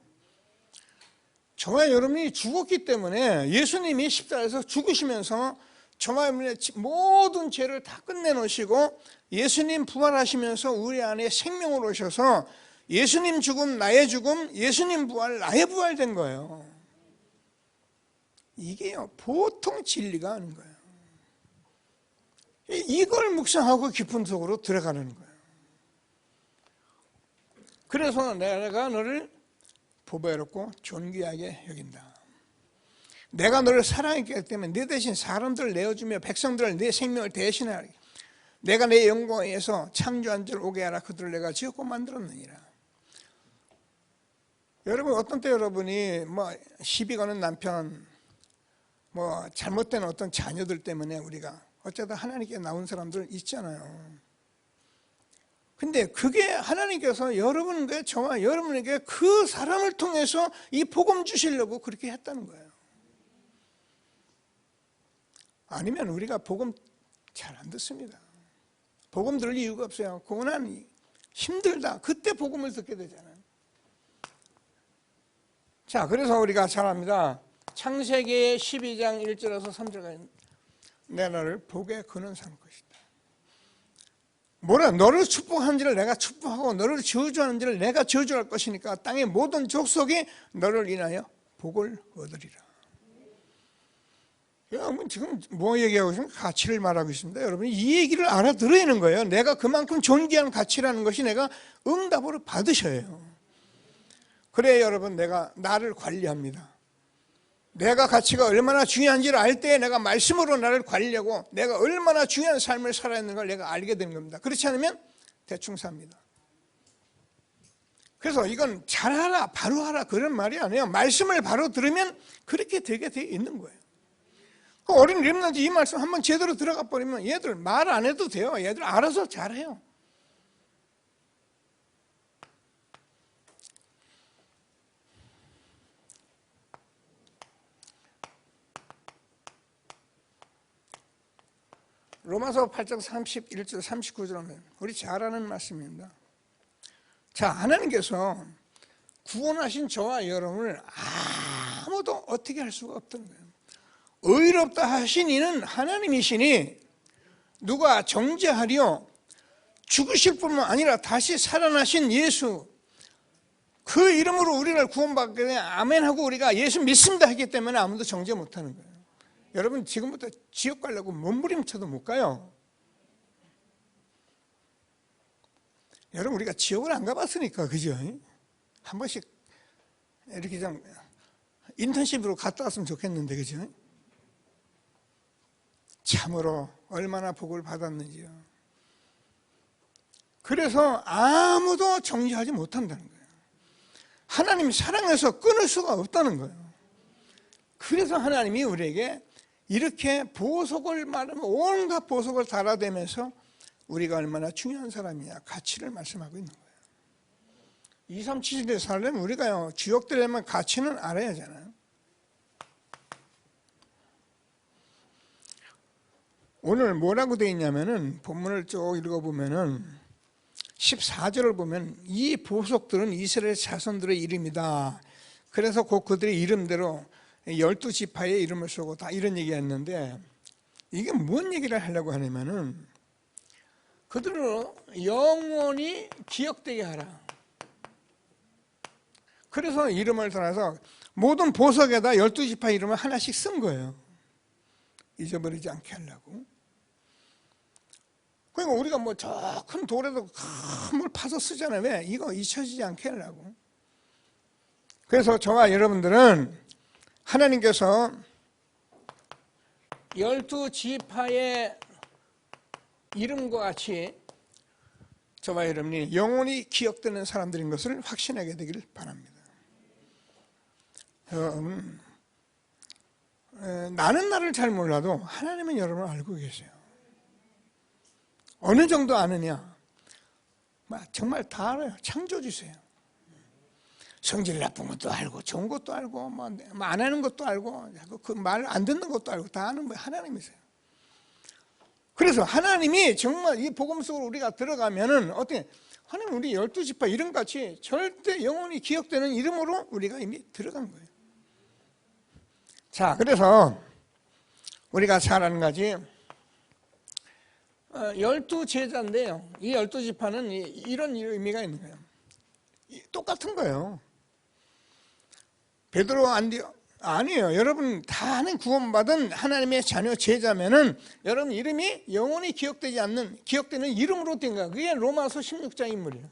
저와 여러분이 죽었기 때문에 예수님이 십자가에서 죽으시면서 저와 여러분의 모든 죄를 다 끝내놓으시고 예수님 부활하시면서 우리 안에 생명으로 오셔서 예수님 죽음 나의 죽음, 예수님 부활 나의 부활된 거예요. 이게요, 보통 진리가 아닌 거예요. 이걸 묵상하고 깊은 속으로 들어가는 거예요. 그래서 내가 너를 보배롭고 존귀하게 여긴다. 내가 너를 사랑했기 때문에 내 대신 사람들을 내어주며 백성들을 내 생명을 대신하리. 내가 내 영광에 의해서 창조한 자를 오게 하라. 그들을 내가 지었고 만들었느니라. 여러분, 어떤 때 여러분이 시비 거는 남편, 잘못된 어떤 자녀들 때문에 우리가 어쩌다 하나님께 나온 사람들 있잖아요. 근데 그게 하나님께서 여러분에게, 저와 여러분에게 그 사람을 통해서 이 복음 주시려고 그렇게 했다는 거예요. 아니면 우리가 복음 잘 안 듣습니다. 복음 들을 이유가 없어요. 고난 힘들다. 그때 복음을 듣게 되잖아요. 자, 그래서 우리가 잘 압니다. 창세기 12장 1절에서 3절까지 내 너를 복에 근원 삼을 것이다. 너를 축복하는 자를 내가 축복하고 너를 저주하는 자를 내가 저주할 것이니까 땅의 모든 족속이 너를 인하여 복을 얻으리라. 여러분, 지금 뭐 얘기하고 있습니까? 가치를 말하고 있습니다. 여러분이 이 얘기를 알아들어야 하는 거예요. 내가 그만큼 존귀한 가치라는 것이 내가 응답으로 받으셔야 해요. 그래 여러분, 내가 나를 관리합니다. 내가 가치가 얼마나 중요한지를 알 때 내가 말씀으로 나를 관리하고 내가 얼마나 중요한 삶을 살아야 하는 걸 내가 알게 되는 겁니다. 그렇지 않으면 대충 삽니다. 그래서 이건 잘하라, 바로 하라 그런 말이 아니에요. 말씀을 바로 들으면 그렇게 되게 돼 있는 거예요. 그 어린 렘넌트 이 말씀 한번 제대로 들어가 버리면 얘들 말 안 해도 돼요. 얘들 알아서 잘해요. 로마서 8장 31절 39절 하면 우리 잘 아는 말씀입니다. 자, 하나님께서 구원하신 저와 여러분을 아무도 어떻게 할 수가 없다는 거예요. 의롭다 하신 이는 하나님이시니 누가 정죄하리요? 죽으실 뿐만 아니라 다시 살아나신 예수, 그 이름으로 우리를 구원받게 되면 아멘하고 우리가 예수 믿습니다 하기 때문에 아무도 정죄 못하는 거예요. 여러분, 지금부터 지옥 가려고 몸부림쳐도 못 가요. 여러분, 우리가 지옥을 안 가봤으니까, 그죠? 한 번씩 이렇게 좀 인턴십으로 갔다 왔으면 좋겠는데, 그죠? 참으로 얼마나 복을 받았는지요. 그래서 아무도 정죄하지 못한다는 거예요. 하나님 사랑해서 끊을 수가 없다는 거예요. 그래서 하나님이 우리에게 이렇게 보석을 말하면 온갖 보석을 달아대면서 우리가 얼마나 중요한 사람이냐 가치를 말씀하고 있는 거예요. 2, 3, 7일에 살려면 우리가요 지옥 들려면 가치는 알아야 하잖아요. 오늘 뭐라고 되어 있냐면은 본문을 쭉 읽어보면은 14절을 보면 이 보석들은 이스라엘 자손들의 이름이다. 그래서 곧 그들의 이름대로 12지파의 이름을 쓰고 다 이런 얘기했는데 이게 뭔 얘기를 하려고 하냐면은 그들을 영원히 기억되게 하라. 그래서 이름을 따라서 모든 보석에다 12지파 이름을 하나씩 쓴 거예요. 잊어버리지 않게 하려고. 그러니까 우리가 뭐 저 큰 돌에도 큰 물 파서 쓰잖아요. 왜? 이거 잊혀지지 않게 하려고. 그래서 저와 여러분들은 하나님께서 12지파의 이름과 같이 저와 여러분이 영원히 기억되는 사람들인 것을 확신하게 되기를 바랍니다. 나는 나를 잘 몰라도 하나님은 여러분을 알고 계세요. 어느 정도 아느냐? 정말 다 알아요. 창조주세요. 성질 나쁜 것도 알고 좋은 것도 알고 안 하는 것도 알고 그 말 안 듣는 것도 알고 다 아는 분이 하나님이세요. 그래서 하나님이 정말 이 복음 속으로 우리가 들어가면은 어떻게 하나님 우리 12지파 이름같이 절대 영원히 기억되는 이름으로 우리가 이미 들어간 거예요. 자, 그래서 우리가 잘 아는 거지 12제자인데요. 이 12지파는 이런 의미가 있는 거예요. 똑같은 거예요. 베드로 아니에요. 여러분 다 하는 구원받은 하나님의 자녀 제자면은 여러분 이름이 영원히 기억되는 이름으로 된 거야. 그게 로마서 16장 인물이에요.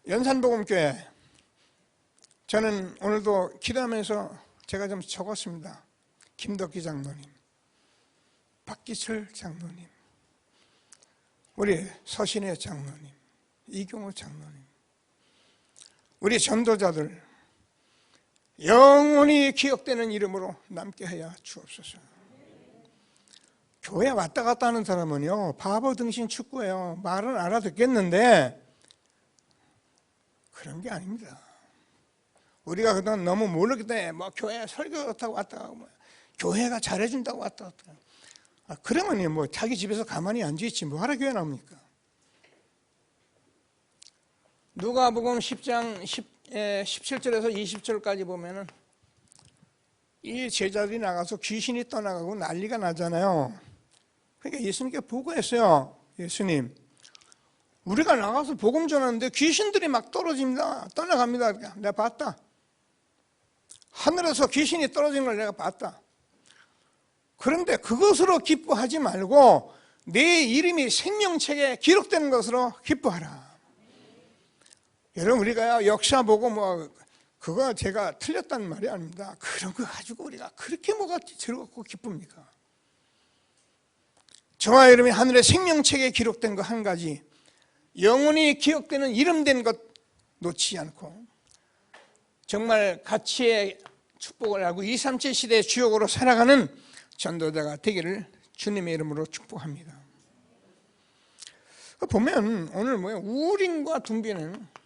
연산복음교회 저는 오늘도 기도하면서 제가 좀 적었습니다. 김덕기 장로님, 박기철 장로님, 우리 서신혜 장로님, 이경호 장로님, 우리 전도자들 영원히 기억되는 이름으로 남게 하여 주옵소서. 교회 왔다 갔다 하는 사람은요 바보 등신 축구예요. 말은 알아듣겠는데 그런 게 아닙니다. 우리가 그동안 너무 모르기 때문에 교회 설교 좋다고 왔다 가고 교회가 잘해준다고 왔다 갔다. 그러면 자기 집에서 가만히 앉아있지 뭐하러 교회 나옵니까? 누가복음 10장 17절에서 20절까지 보면은 이 제자들이 나가서 귀신이 떠나가고 난리가 나잖아요. 그러니까 예수님께 보고했어요. 예수님, 우리가 나가서 복음 전하는데 귀신들이 막 떨어집니다. 떠나갑니다. 내가 봤다. 하늘에서 귀신이 떨어지는 걸 내가 봤다. 그런데 그것으로 기뻐하지 말고 내 이름이 생명책에 기록되는 것으로 기뻐하라. 여러분 우리가 역사 보고 그거 제가 틀렸다는 말이 아닙니다. 그런 거 가지고 우리가 그렇게 뭐가 즐겁고 기쁩니까? 저와 여러분이 하늘의 생명책에 기록된 거 한 가지, 영원히 기억되는 이름된 것 놓치지 않고 정말 가치의 축복을 알고 2, 3체 시대의 주역으로 살아가는 전도자가 되기를 주님의 이름으로 축복합니다. 보면 오늘 우림과 둠비는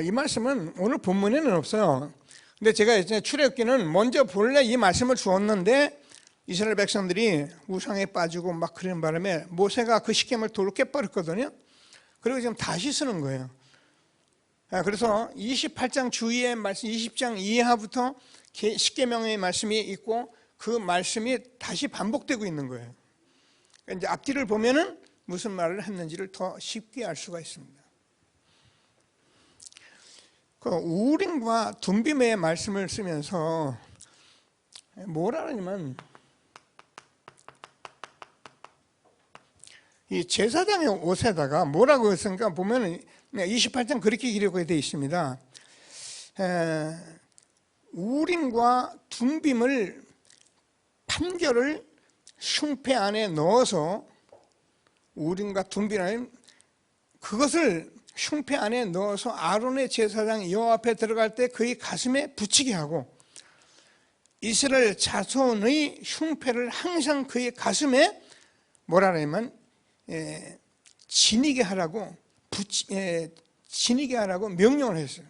이 말씀은 오늘 본문에는 없어요. 근데 제가 이제 출애굽기는 먼저 본래 이 말씀을 주었는데 이스라엘 백성들이 우상에 빠지고 막 그런 바람에 모세가 그 십계명을 돌로 깨버렸거든요. 그리고 지금 다시 쓰는 거예요. 그래서 28장 주위의 말씀, 20장 이하부터 십계명의 말씀이 있고 그 말씀이 다시 반복되고 있는 거예요. 그러니까 이제 앞뒤를 보면은 무슨 말을 했는지를 더 쉽게 알 수가 있습니다. 그 우림과 둠빔의 말씀을 쓰면서 뭐라 그러냐면 이 제사장의 옷에다가 뭐라고 했으니까 보면 28장 그렇게 기록이 되어 있습니다. 우림과 둠빔을 판결을 흉패 안에 넣어서 우림과 둠빔을 그것을 흉패 안에 넣어서 아론의 제사장 여호와 앞에 들어갈 때 그의 가슴에 붙이게 하고 이스라엘 자손의 흉패를 항상 그의 가슴에 뭐라 그러냐면 지니게 하라고 지니게 하라고 명령을 했어요.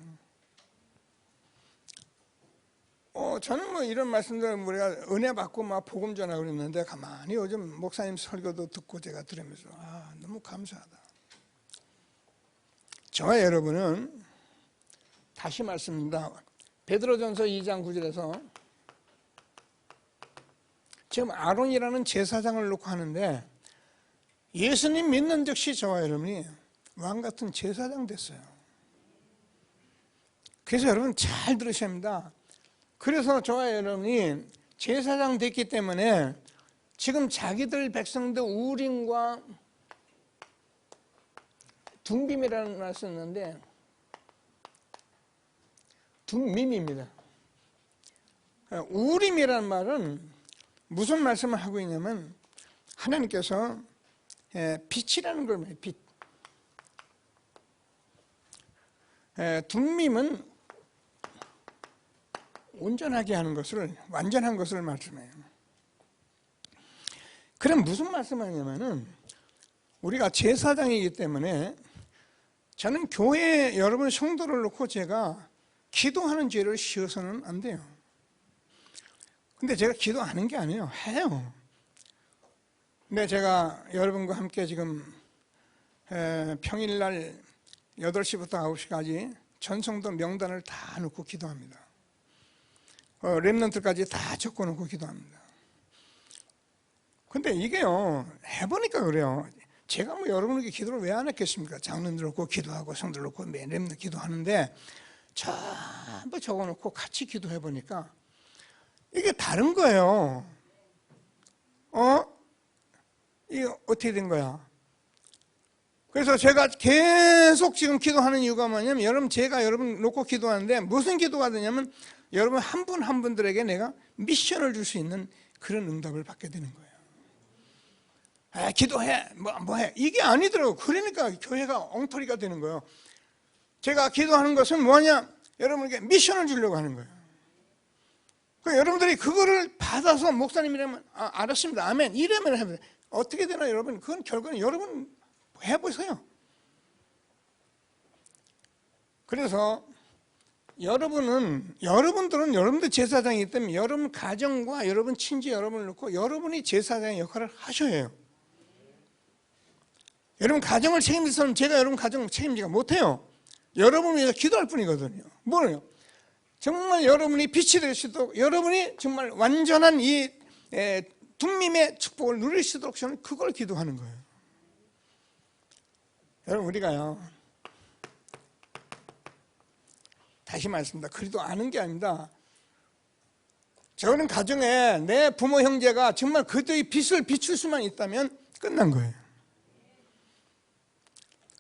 저는 이런 말씀들 우리가 은혜 받고 막 복음 전하고 그랬는데 가만히 요즘 목사님 설교도 듣고 제가 들으면서 너무 감사하다. 저와 여러분은 다시 말씀드립니다. 베드로전서 2장 9절에서 지금 아론이라는 제사장을 놓고 하는데 예수님 믿는 즉시 저와 여러분이 왕같은 제사장 됐어요. 그래서 여러분 잘 들으셔야 합니다. 그래서 저와 여러분이 제사장 됐기 때문에 지금 자기들 백성들 우림과 둠빔이라는 말을 썼는데 둠밈입니다. 우림이라는 말은 무슨 말씀을 하고 있냐면 하나님께서 빛이라는 걸 말해요. 빛. 둠밈은 온전하게 하는 것을, 완전한 것을 말씀해요. 그럼 무슨 말씀하냐면은 우리가 제사장이기 때문에 저는 교회에 여러분 성도를 놓고 제가 기도하는 죄를 씌워서는 안 돼요. 근데 제가 기도하는 게 아니에요. 해요. 근데 제가 여러분과 함께 지금 평일날 8시부터 9시까지 전성도 명단을 다 놓고 기도합니다. 렘넌트까지 다 적어놓고 기도합니다. 근데 이게요, 해보니까 그래요. 제가 뭐 여러분에게 기도를 왜 안 했겠습니까? 장로들 놓고 기도하고 성들 놓고 렘넌트 기도하는데 전부 적어놓고 같이 기도해보니까 이게 다른 거예요. 이게 어떻게 된 거야? 그래서 제가 계속 지금 기도하는 이유가 뭐냐면, 여러분, 제가 여러분 놓고 기도하는데 무슨 기도가 되냐면, 여러분 한 분 한 분들에게 내가 미션을 줄 수 있는 그런 응답을 받게 되는 거예요. 기도해, 뭐 해. 이게 아니더라고요. 그러니까 교회가 엉터리가 되는 거예요. 제가 기도하는 것은 뭐냐? 여러분에게 미션을 주려고 하는 거예요. 여러분들이 그거를 받아서 목사님이라면 알았습니다. 아멘. 이러면 해보세요. 어떻게 되나 여러분? 그건 결과는 여러분 해보세요. 그래서 여러분들은 여러분들 제사장이기 때문에 여러분 가정과 여러분 친지 여러분을 놓고 여러분이 제사장의 역할을 하셔야 해요. 여러분 가정을 책임지서는 제가 여러분 가정 책임지가 못해요. 여러분을 위해서 기도할 뿐이거든요. 뭐예요? 정말 여러분이 빛이 될 수 있도록, 여러분이 정말 완전한 이 둠밈의 축복을 누릴 수 있도록 저는 그걸 기도하는 거예요. 여러분, 우리가요, 다시 말씀드립니다. 그래도 아는 게 아닙니다. 저는 가정에 내 부모 형제가 정말 그들의 빛을 비출 수만 있다면 끝난 거예요.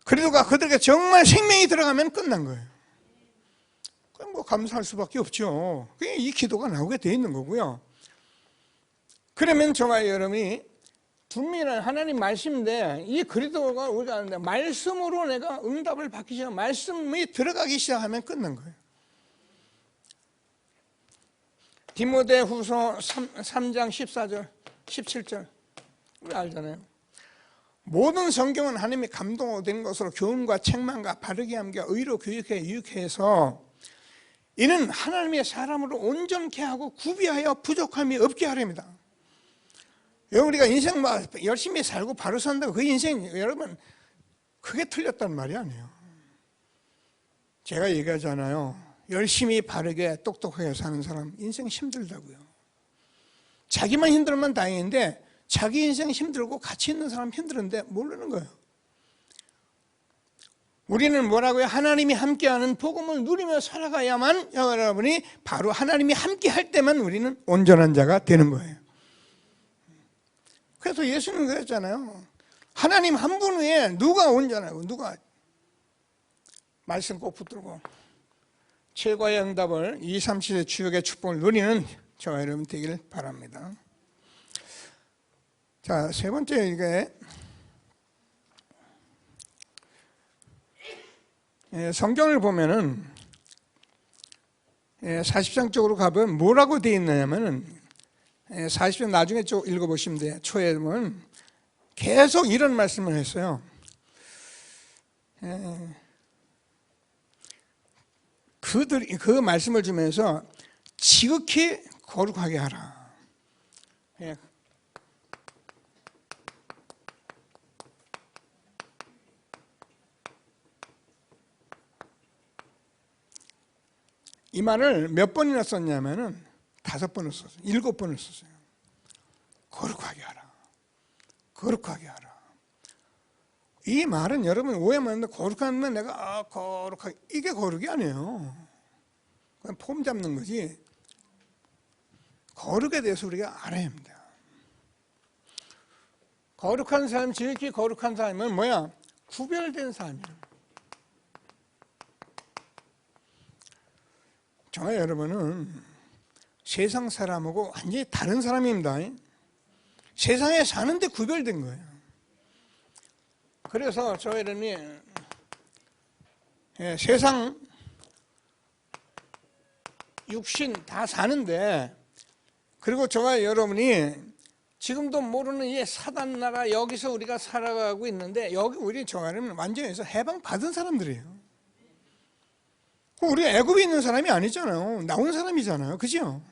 그래도가 그들에게 정말 생명이 들어가면 끝난 거예요. 그럼 뭐 감사할 수밖에 없죠. 그게 이 기도가 나오게 돼 있는 거고요. 그러면 저와 여러분이 분명한 하나님 말씀인데, 이 그리스도가 우리가 하는데 말씀으로 내가 응답을 받기 시작하면, 말씀이 들어가기 시작하면 끝난 거예요. 디모데후서 3장 14절 17절 우리 알잖아요. 모든 성경은 하나님이 감동된 것으로 교훈과 책망과 바르게 함과 의로 교육해 유익해 해서 이는 하나님의 사람으로 온전케 하고 구비하여 부족함이 없게 하렵니다. 우리가 인생 막 열심히 살고 바로 산다고 그 인생, 여러분, 그게 틀렸단 말이 아니에요. 제가 얘기하잖아요. 열심히 바르게 똑똑하게 사는 사람 인생 힘들다고요. 자기만 힘들면 다행인데 자기 인생 힘들고 같이 있는 사람 힘들은데 모르는 거예요. 우리는 뭐라고요? 하나님이 함께하는 복음을 누리며 살아가야만, 여러분이 바로 하나님이 함께할 때만 우리는 온전한 자가 되는 거예요. 그래서 예수는 그랬잖아요. 하나님 한 분 외에 누가 온전하고 누가, 말씀 꼭 붙들고 최고의 응답을 2, 3시대 주역의 축복을 누리는 저와 여러분 되기를 바랍니다. 자, 세 번째, 이게 성경을 보면은 40장 쪽으로 가면 뭐라고 되어 있느냐면은 40장 나중에 쭉 읽어보시면 돼요. 초에 보면 계속 이런 말씀을 했어요. 그들이 그 말씀을 주면서 지극히 거룩하게 하라. 이 말을 몇 번이나 썼냐면은 5번을 썼어요. 7번을 썼어요. 거룩하게 하라. 거룩하게 하라. 이 말은 여러분 오해만 했는데, 거룩하면 내가 거룩하게, 이게 거룩이 아니에요. 그냥 폼 잡는 거지. 거룩에 대해서 우리가 알아야 합니다. 거룩한 사람, 지극히 거룩한 사람은 뭐야? 구별된 사람이에요. 정말 여러분은 세상 사람하고 완전히 다른 사람입니다. 세상에 사는데 구별된 거예요. 그래서 저 여러분이 세상 육신 다 사는데, 그리고 저와 여러분이 지금도 모르는 이 사단 나라 여기서 우리가 살아가고 있는데, 여기 우리 저와는 완전히 해방 받은 사람들이에요. 우리 애굽에 있는 사람이 아니잖아요. 나온 사람이잖아요. 그죠?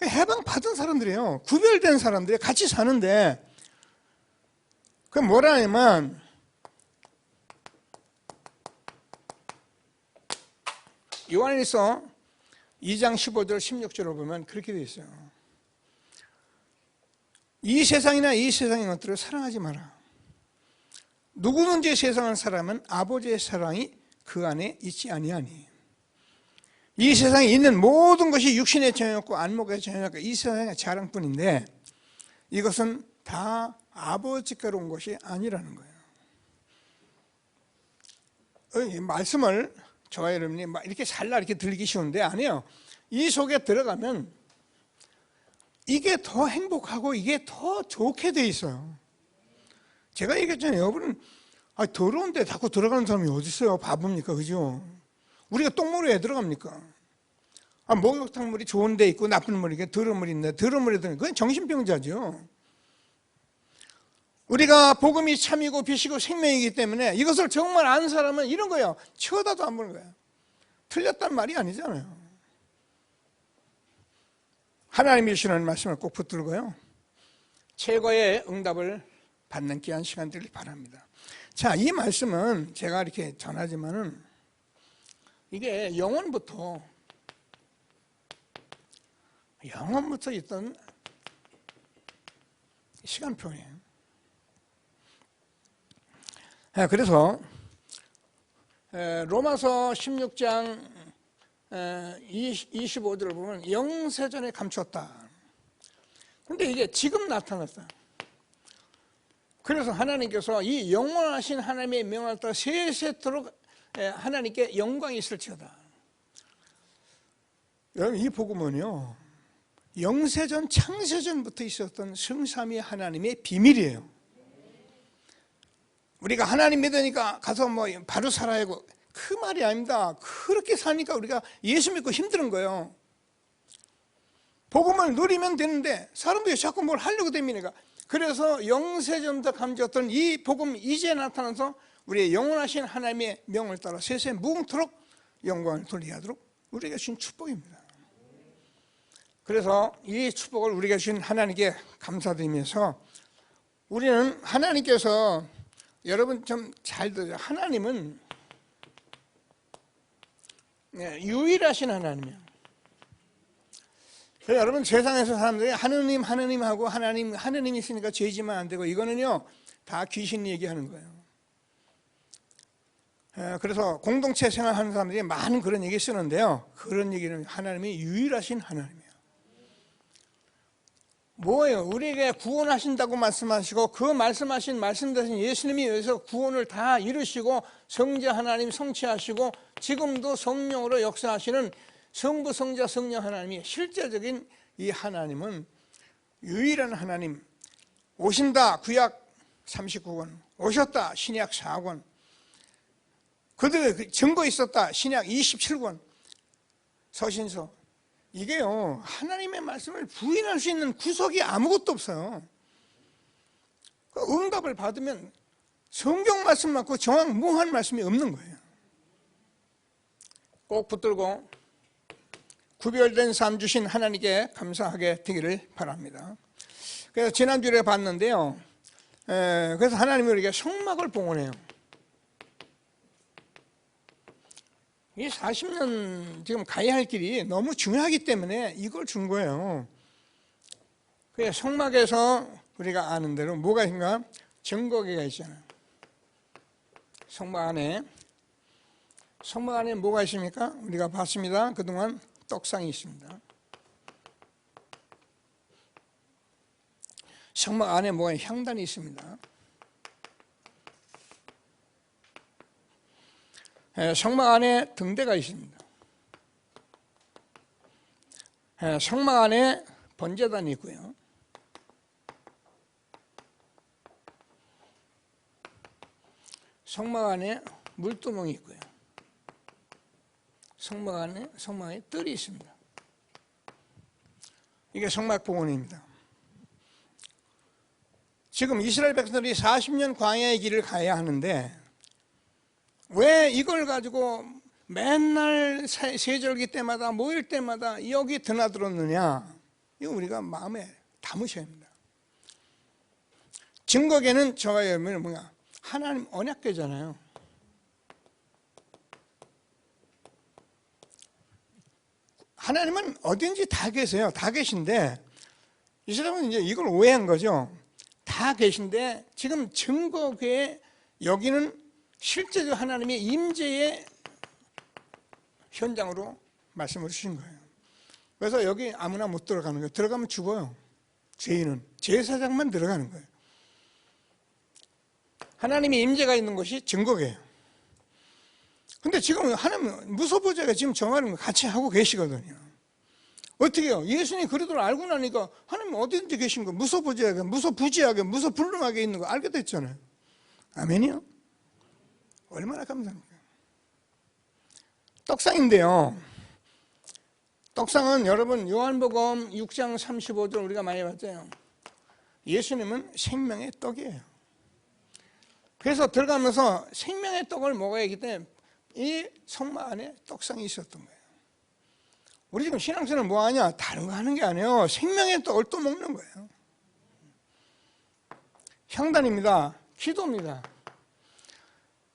해방 받은 사람들이에요. 구별된 사람들이 같이 사는데, 그 뭐라 하냐면, 요한일서 2장 15절 16절을 보면 그렇게 되어 있어요. 이 세상이나 이 세상의 것들을 사랑하지 마라. 누구든지 세상을 사랑하면 아버지의 사랑이 그 안에 있지 아니하니. 이 세상에 있는 모든 것이 육신의 정욕과 안목의 정욕과 이 세상의 자랑뿐인데, 이것은 다 아버지께로 온 것이 아니라는 거예요. 이 말씀을 저와 여러분이 이렇게 살라 이렇게 들리기 쉬운데 아니에요. 이 속에 들어가면 이게 더 행복하고 이게 더 좋게 돼 있어요. 제가 얘기했잖아요. 여러분, 더러운데 자꾸 들어가는 사람이 어디 있어요? 바보입니까? 그죠? 우리가 똥물에 왜 들어갑니까? 목욕탕물이 좋은 데 있고 나쁜 물이 더러운 물이 있는데 더러운 물에 들어가면 그건 정신병자죠. 우리가 복음이 참이고 빛이고 생명이기 때문에 이것을 정말 아는 사람은 이런 거예요. 쳐다도 안 보는 거예요. 틀렸단 말이 아니잖아요. 하나님이 주시는 말씀을 꼭 붙들고요, 최고의 응답을 받는 귀한 시간 되길 바랍니다. 자, 이 말씀은 제가 이렇게 전하지만은 이게 영원부터 있던 시간표예요. 그래서 로마서 16장 25절을 보면 영세전에 감췄다. 근데 이게 지금 나타났다. 그래서 하나님께서 이 영원하신 하나님의 명을 따라 세세토록 하나님께 영광이 있을지어다. 여러분, 이 복음은요, 영세전 창세전부터 있었던 성삼위 하나님의 비밀이에요. 우리가 하나님 믿으니까 가서 바로 살아야 하고, 그 말이 아닙니다. 그렇게 사니까 우리가 예수 믿고 힘든 거예요. 복음을 누리면 되는데 사람들이 자꾸 뭘 하려고 됩니다. 그래서 영세전부터 감췄던 이 복음 이제 나타나서 우리의 영원하신 하나님의 명을 따라 세세 무궁토록 영광을 돌리게 하도록 우리에게 주신 축복입니다. 그래서 이 축복을 우리에게 주신 하나님께 감사드리면서, 우리는 하나님께서, 여러분 좀 잘 들으세요. 하나님은 유일하신 하나님이에요. 그래서 여러분, 세상에서 사람들이 하느님하고 하느님이 있으니까 죄지면 안 되고, 이거는요 다 귀신 얘기하는 거예요. 그래서 공동체 생활하는 사람들이 많은 그런 얘기 쓰는데요, 그런 얘기는 하나님이 유일하신 하나님이에요. 뭐예요? 우리에게 구원하신다고 말씀하시고, 그 말씀하신 말씀대신 예수님이 여기서 구원을 다 이루시고 성자 하나님 성취하시고 지금도 성령으로 역사하시는 성부 성자 성령 하나님이 실제적인 이 하나님은 유일한 하나님. 오신다 구약 39권, 오셨다 신약 4권, 그들의 증거 있었다 신약 27권, 서신서. 이게요, 하나님의 말씀을 부인할 수 있는 구석이 아무것도 없어요. 응답을 받으면 성경 말씀 맞고 정확무한 말씀이 없는 거예요. 꼭 붙들고 구별된 삶 주신 하나님께 감사하게 되기를 바랍니다. 그래서 지난주에 봤는데요, 그래서 하나님이 우리에게 성막을 봉헌해요. 이 40년 지금 가야 할 길이 너무 중요하기 때문에 이걸 준 거예요. 그래서 성막에서 우리가 아는 대로 뭐가 있는가? 증거계가 있잖아요. 성막 안에 뭐가 있습니까? 우리가 봤습니다. 그동안 떡상이 있습니다. 성막 안에 뭐가 향단이 있습니다. 성막 안에 등대가 있습니다. 성막 안에 번제단이 있고요. 성막 안에 물두멍이 있고요. 성막에 뜰이 있습니다. 이게 성막복원입니다. 지금 이스라엘 백성들이 40년 광야의 길을 가야 하는데 왜 이걸 가지고 맨날 세절기 때마다 모일 때마다 여기 드나들었느냐? 이거 우리가 마음에 담으셔야 합니다. 증거계는 저와 여러분이 뭐야? 하나님 언약궤잖아요. 하나님은 어딘지 다 계세요. 다 계신데 이 사람은 이제 이걸 오해한 거죠. 다 계신데 지금 증거궤에 여기는 실제로 하나님의 임재의 현장으로 말씀을 주신 거예요. 그래서 여기 아무나 못 들어가는 거예요. 들어가면 죽어요. 죄인은 제사장만 들어가는 거예요. 하나님의 임재가 있는 곳이 증거궤예요. 근데 지금 하나님 무소부재가 지금 저 말을 같이 하고 계시거든요. 어떻게 해요? 예수님 그리스도를 알고 나니까 하나님 어디든지 계신 거 무소부재하게 무소부지하게 무소불능하게 있는 거 알게 됐잖아요. 아멘이요? 얼마나 감사합니까? 떡상인데요. 떡상은 여러분 요한복음 6장 35절 우리가 많이 봤잖아요. 예수님은 생명의 떡이에요. 그래서 들어가면서 생명의 떡을 먹어야 하기 때문에 이 성막 안에 떡상이 있었던 거예요. 우리 지금 신앙생활은 뭐 하냐? 다른 거 하는 게 아니에요. 생명의 떡을 또 먹는 거예요. 향단입니다. 기도입니다.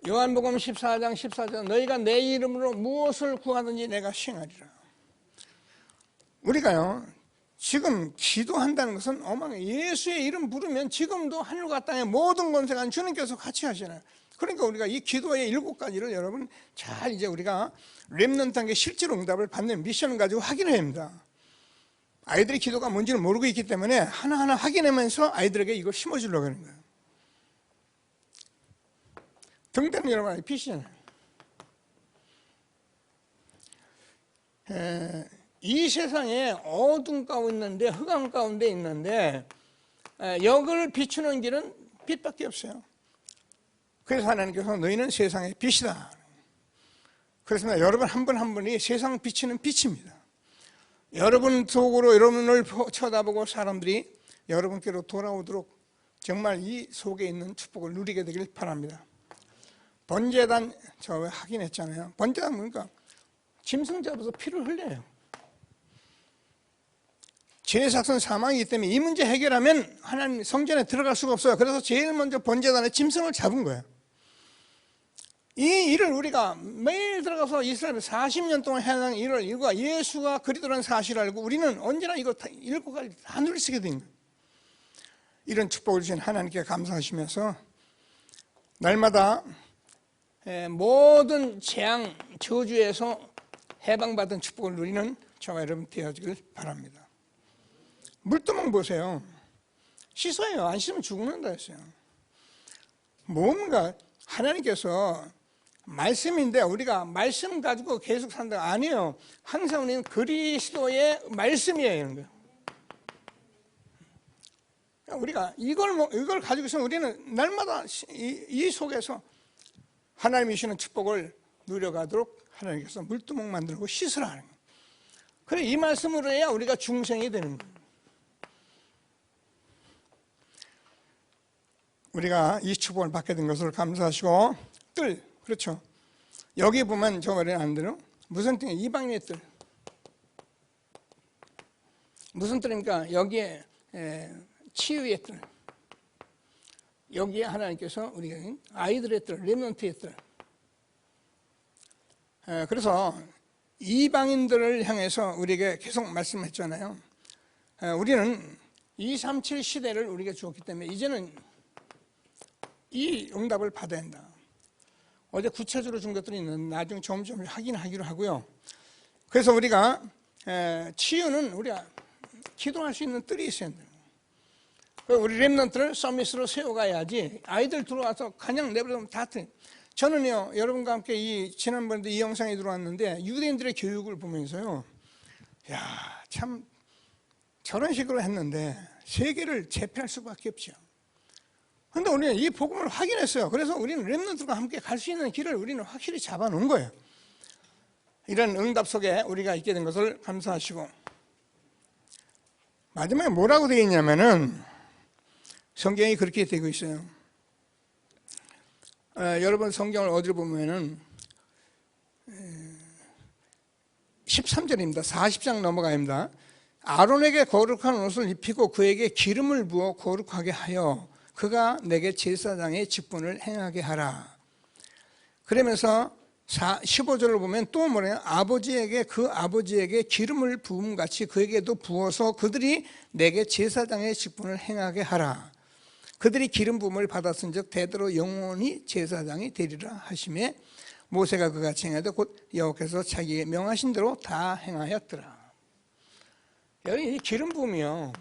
요한복음 14장 14절 너희가 내 이름으로 무엇을 구하든지 내가 시행하리라. 우리가요 지금 기도한다는 것은 어마어마해요. 예수의 이름 부르면 지금도 하늘과 땅의 모든 권세가 주님께서 같이 하시잖아요. 그러니까 우리가 이 기도의 7가지를 여러분 잘 이제 우리가 렘넌트한 게 실제로 응답을 받는 미션을 가지고 확인해야 합니다. 아이들이 기도가 뭔지를 모르고 있기 때문에 하나하나 확인하면서 아이들에게 이걸 심어주려고 하는 거예요. 등대는 여러분 빛이잖아요. 이 세상에 어둠 가운데 있는데 흑암 가운데 있는데 여기를 비추는 길은 빛밖에 없어요. 그래서 하나님께서 너희는 세상의 빛이다. 그렇습니다. 여러분 한 분 한 분이 세상 비치는 빛입니다. 여러분 속으로 여러분을 쳐다보고 사람들이 여러분께로 돌아오도록 정말 이 속에 있는 축복을 누리게 되길 바랍니다. 번제단 저 확인했잖아요. 번제단 뭡니까? 짐승 잡아서 피를 흘려요. 죄사건 사망이기 때문에 이 문제 해결하면 하나님 성전에 들어갈 수가 없어요. 그래서 제일 먼저 번제단에 짐승을 잡은 거예요. 이 일을 우리가 매일 들어가서 이스라엘 40년 동안 해당 일을 이루고 예수가 그리스도라는 사실을 알고 우리는 언제나 이거 7가지 다 누릴 수 있게 된 거예요. 이런 축복을 주신 하나님께 감사하시면서 날마다 모든 재앙, 저주에서 해방받은 축복을 누리는 저와 여러분 되어지길 바랍니다. 물두멍 보세요. 씻어요. 안 씻으면 죽는다 했어요. 뭔가 하나님께서 말씀인데 우리가 말씀 가지고 계속 산다 아니에요. 항상 우리는 그리스도의 말씀이에요. 이런 거예요. 우리가 이걸 가지고 있으면 우리는 날마다 이 속에서 하나님이 주시는 축복을 누려가도록 하나님께서 물두멍 만들고 씻으라 하는 거예요. 그래 이 말씀으로 해야 우리가 중생이 되는 거예요. 우리가 이 축복을 받게 된 것을 감사하시고 뜰, 그렇죠. 여기 보면 저 말이 안 들어? 무슨 뜰이에요? 이방인의 뜰. 무슨 뜰입니까? 여기에 치유의 뜰. 여기에 하나님께서 우리가 아이들의 뜰, 렘넌트의 뜰. 그래서 이방인들을 향해서 우리에게 계속 말씀했잖아요. 우리는 237 시대를 우리가 주었기 때문에 이제는 이 응답을 받아야 한다. 어제 구체적으로 준 것들이 있는데 나중에 점점 확인하기로 하고요. 그래서 우리가 치유는 우리가 기도할 수 있는 뜰이 있어야 된다. 우리 렘넌트를 서밋으로 세워가야지 아이들 들어와서 그냥 내버려두면 다 틀려. 저는요 여러분과 함께 지난번에도 이 영상이 들어왔는데 유대인들의 교육을 보면서요 야, 참 저런 식으로 했는데 세계를 제패할 수밖에 없죠. 그런데 우리는 이 복음을 확인했어요. 그래서 우리는 렘넌트가 함께 갈 수 있는 길을 우리는 확실히 잡아놓은 거예요. 이런 응답 속에 우리가 있게 된 것을 감사하시고, 마지막에 뭐라고 되어 있냐면은 성경이 그렇게 되고 있어요. 여러분 성경을 어디로 보면은 13절입니다. 40장 넘어가입니다. 아론에게 거룩한 옷을 입히고 그에게 기름을 부어 거룩하게 하여 그가 내게 제사장의 직분을 행하게 하라. 그러면서 15절을 보면 또 뭐래요? 그 아버지에게 기름을 부음같이 그에게도 부어서 그들이 내게 제사장의 직분을 행하게 하라. 그들이 기름 부음을 받았은즉 대대로 영원히 제사장이 되리라 하시매 모세가 그같이 행하되 곧 여호와께서 자기의 명하신 대로 다 행하였더라. 여기 이 기름 부음이요,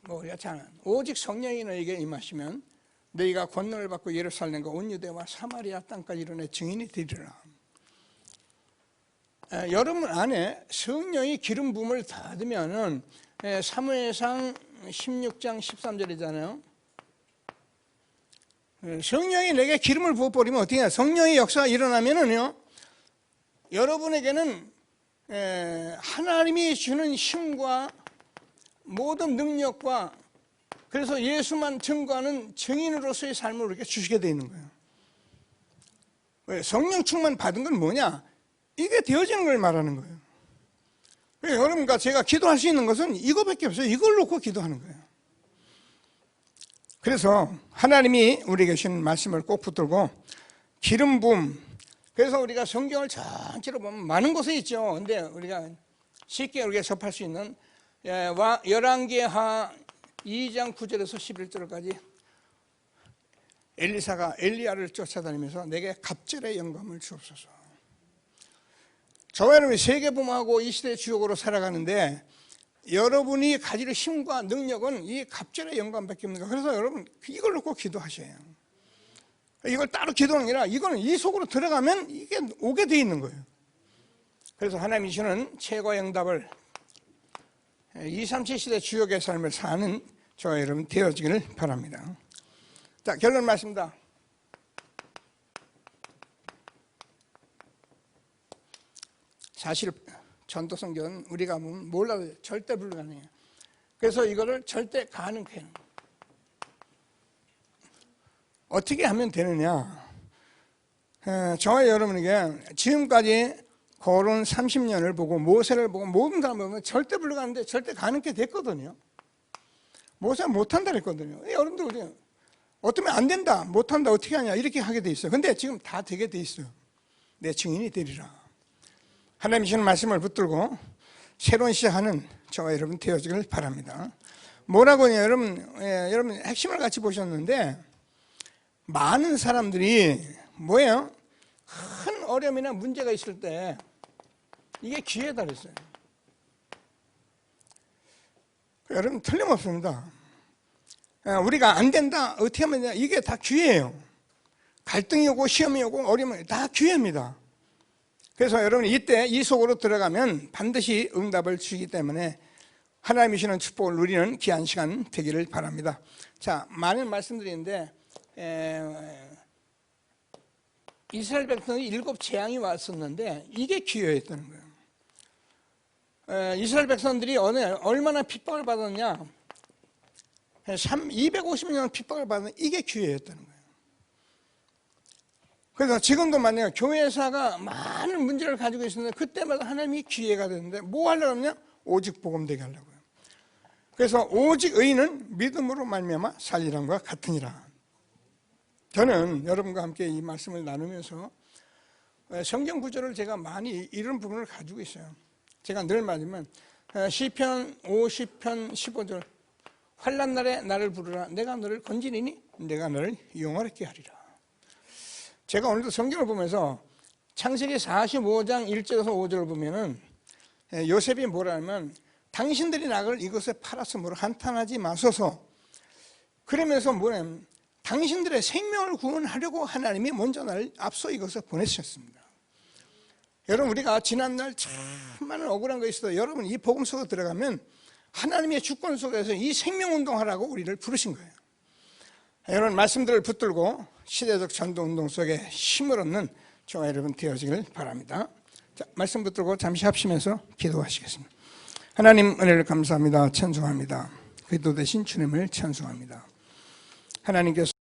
우리가 잘 아는 오직 성령이 너에게 임하시면 너희가 권능을 받고 예루살렘과 온 유대와 사마리아 땅까지 이르러 증인이 되리라. 여러분 안에 성령이 기름 부음을 받으면은 사무엘상 16장 13절이잖아요. 성령이 내게 기름을 부어버리면 어떻게 해요? 성령의 역사가 일어나면은요, 여러분에게는 하나님이 주는 힘과 모든 능력과, 그래서 예수만 증거하는 증인으로서의 삶을 이렇게 주시게 되어 있는 거예요. 왜? 성령 충만 받은 건 뭐냐? 이게 되어지는 걸 말하는 거예요. 여러분과 제가 기도할 수 있는 것은 이거밖에 없어요. 이걸 놓고 기도하는 거예요. 그래서 하나님이 우리에게 주신 말씀을 꼭 붙들고 기름 부음, 그래서 우리가 성경을 전체로 보면 많은 곳에 있죠. 근데 우리가 쉽게 우리가 접할 수 있는 열왕기하 2장 9절에서 11절까지 엘리사가 엘리야를 쫓아다니면서 내게 갑절의 영감을 주옵소서. 저와 여러분이 세계복음하고 이 시대의 주역으로 살아가는데 여러분이 가질 힘과 능력은 이 갑절의 영감밖에 없는 거예요. 그래서 여러분 이걸 놓고 기도하셔야 해요. 이걸 따로 기도하는 게 아니라 이거는 이 속으로 들어가면 이게 오게 돼 있는 거예요. 그래서 하나님이 주는 최고의 응답을 237 시대 주역의 삶을 사는 저와 여러분 되어지기를 바랍니다. 자, 결론 말씀입니다. 사실 전도성경은 우리가 보면 몰라도 절대 불가능해요. 그래서 이거를 절대 가능케 하는 거예요. 어떻게 하면 되느냐? 저와 여러분에게 지금까지 거론 30년을 보고 모세를 보고 모든 사람을 보면 절대 불가능한데 절대 가능케 됐거든요. 모세가 못한다 그랬거든요. 여러분들 우리 어쩌면 안 된다, 못한다, 어떻게 하냐 이렇게 하게 돼 있어요. 근데 지금 다 되게 돼 있어요. 내 증인이 되리라. 하나님이 주는 말씀을 붙들고 새로운 시작하는 저와 여러분 되어지길 바랍니다. 뭐라고 하냐, 여러분 핵심을 같이 보셨는데 많은 사람들이 뭐예요? 큰 어려움이나 문제가 있을 때 이게 기회다 그랬어요. 여러분 틀림없습니다. 우리가 안 된다, 어떻게 하면 되냐, 이게 다 기회예요. 갈등이 오고 시험이 오고 어려움이 다 기회입니다. 그래서 여러분 이때 이 속으로 들어가면 반드시 응답을 주기 때문에 하나님이 주시는 축복을 누리는 귀한 시간 되기를 바랍니다. 자, 많은 말씀드리는데 이스라엘 백성이 7 재앙이 왔었는데 이게 기회였다는 거예요. 이스라엘 백성들이 얼마나 핍박을 받았냐, 250년 핍박을 받은 이게 기회였다는 거예요. 그래서 지금도 만약에 교회사가 많은 문제를 가지고 있었는데 그때마다 하나님이 기회가 되는데 뭐 하려고 하냐? 오직 복음 되게 하려고요. 그래서 오직 의인은 믿음으로 말미암아 살리람과 같으니라. 저는 여러분과 함께 이 말씀을 나누면서 성경 구절을 제가 많이 이런 부분을 가지고 있어요. 제가 늘 말하지만 시편 50편 15절 환난 날에 나를 부르라 내가 너를 건지리니 내가 너를 영화롭게 하리라. 제가 오늘도 성경을 보면서 창세기 45장 1절에서 5절을 보면은 요셉이 뭐라 하면 당신들이 나를 이것에 팔았으므로 한탄하지 마소서. 그러면서 뭐냐면 당신들의 생명을 구원하려고 하나님이 먼저 나를 앞서 이것을 보내셨습니다. 여러분 우리가 지난날 참 많은 억울한 거 있어도 여러분 이 복음 속에 들어가면 하나님의 주권 속에서 이 생명운동하라고 우리를 부르신 거예요. 이런 말씀들을 붙들고 시대적 전도운동 속에 힘을 얻는 저와 여러분 되어지길 바랍니다. 자, 말씀 붙들고 잠시 합심해서 기도하시겠습니다. 하나님 은혜를 감사합니다. 찬송합니다. 그리스도 되신 주님을 찬송합니다. 하나님께서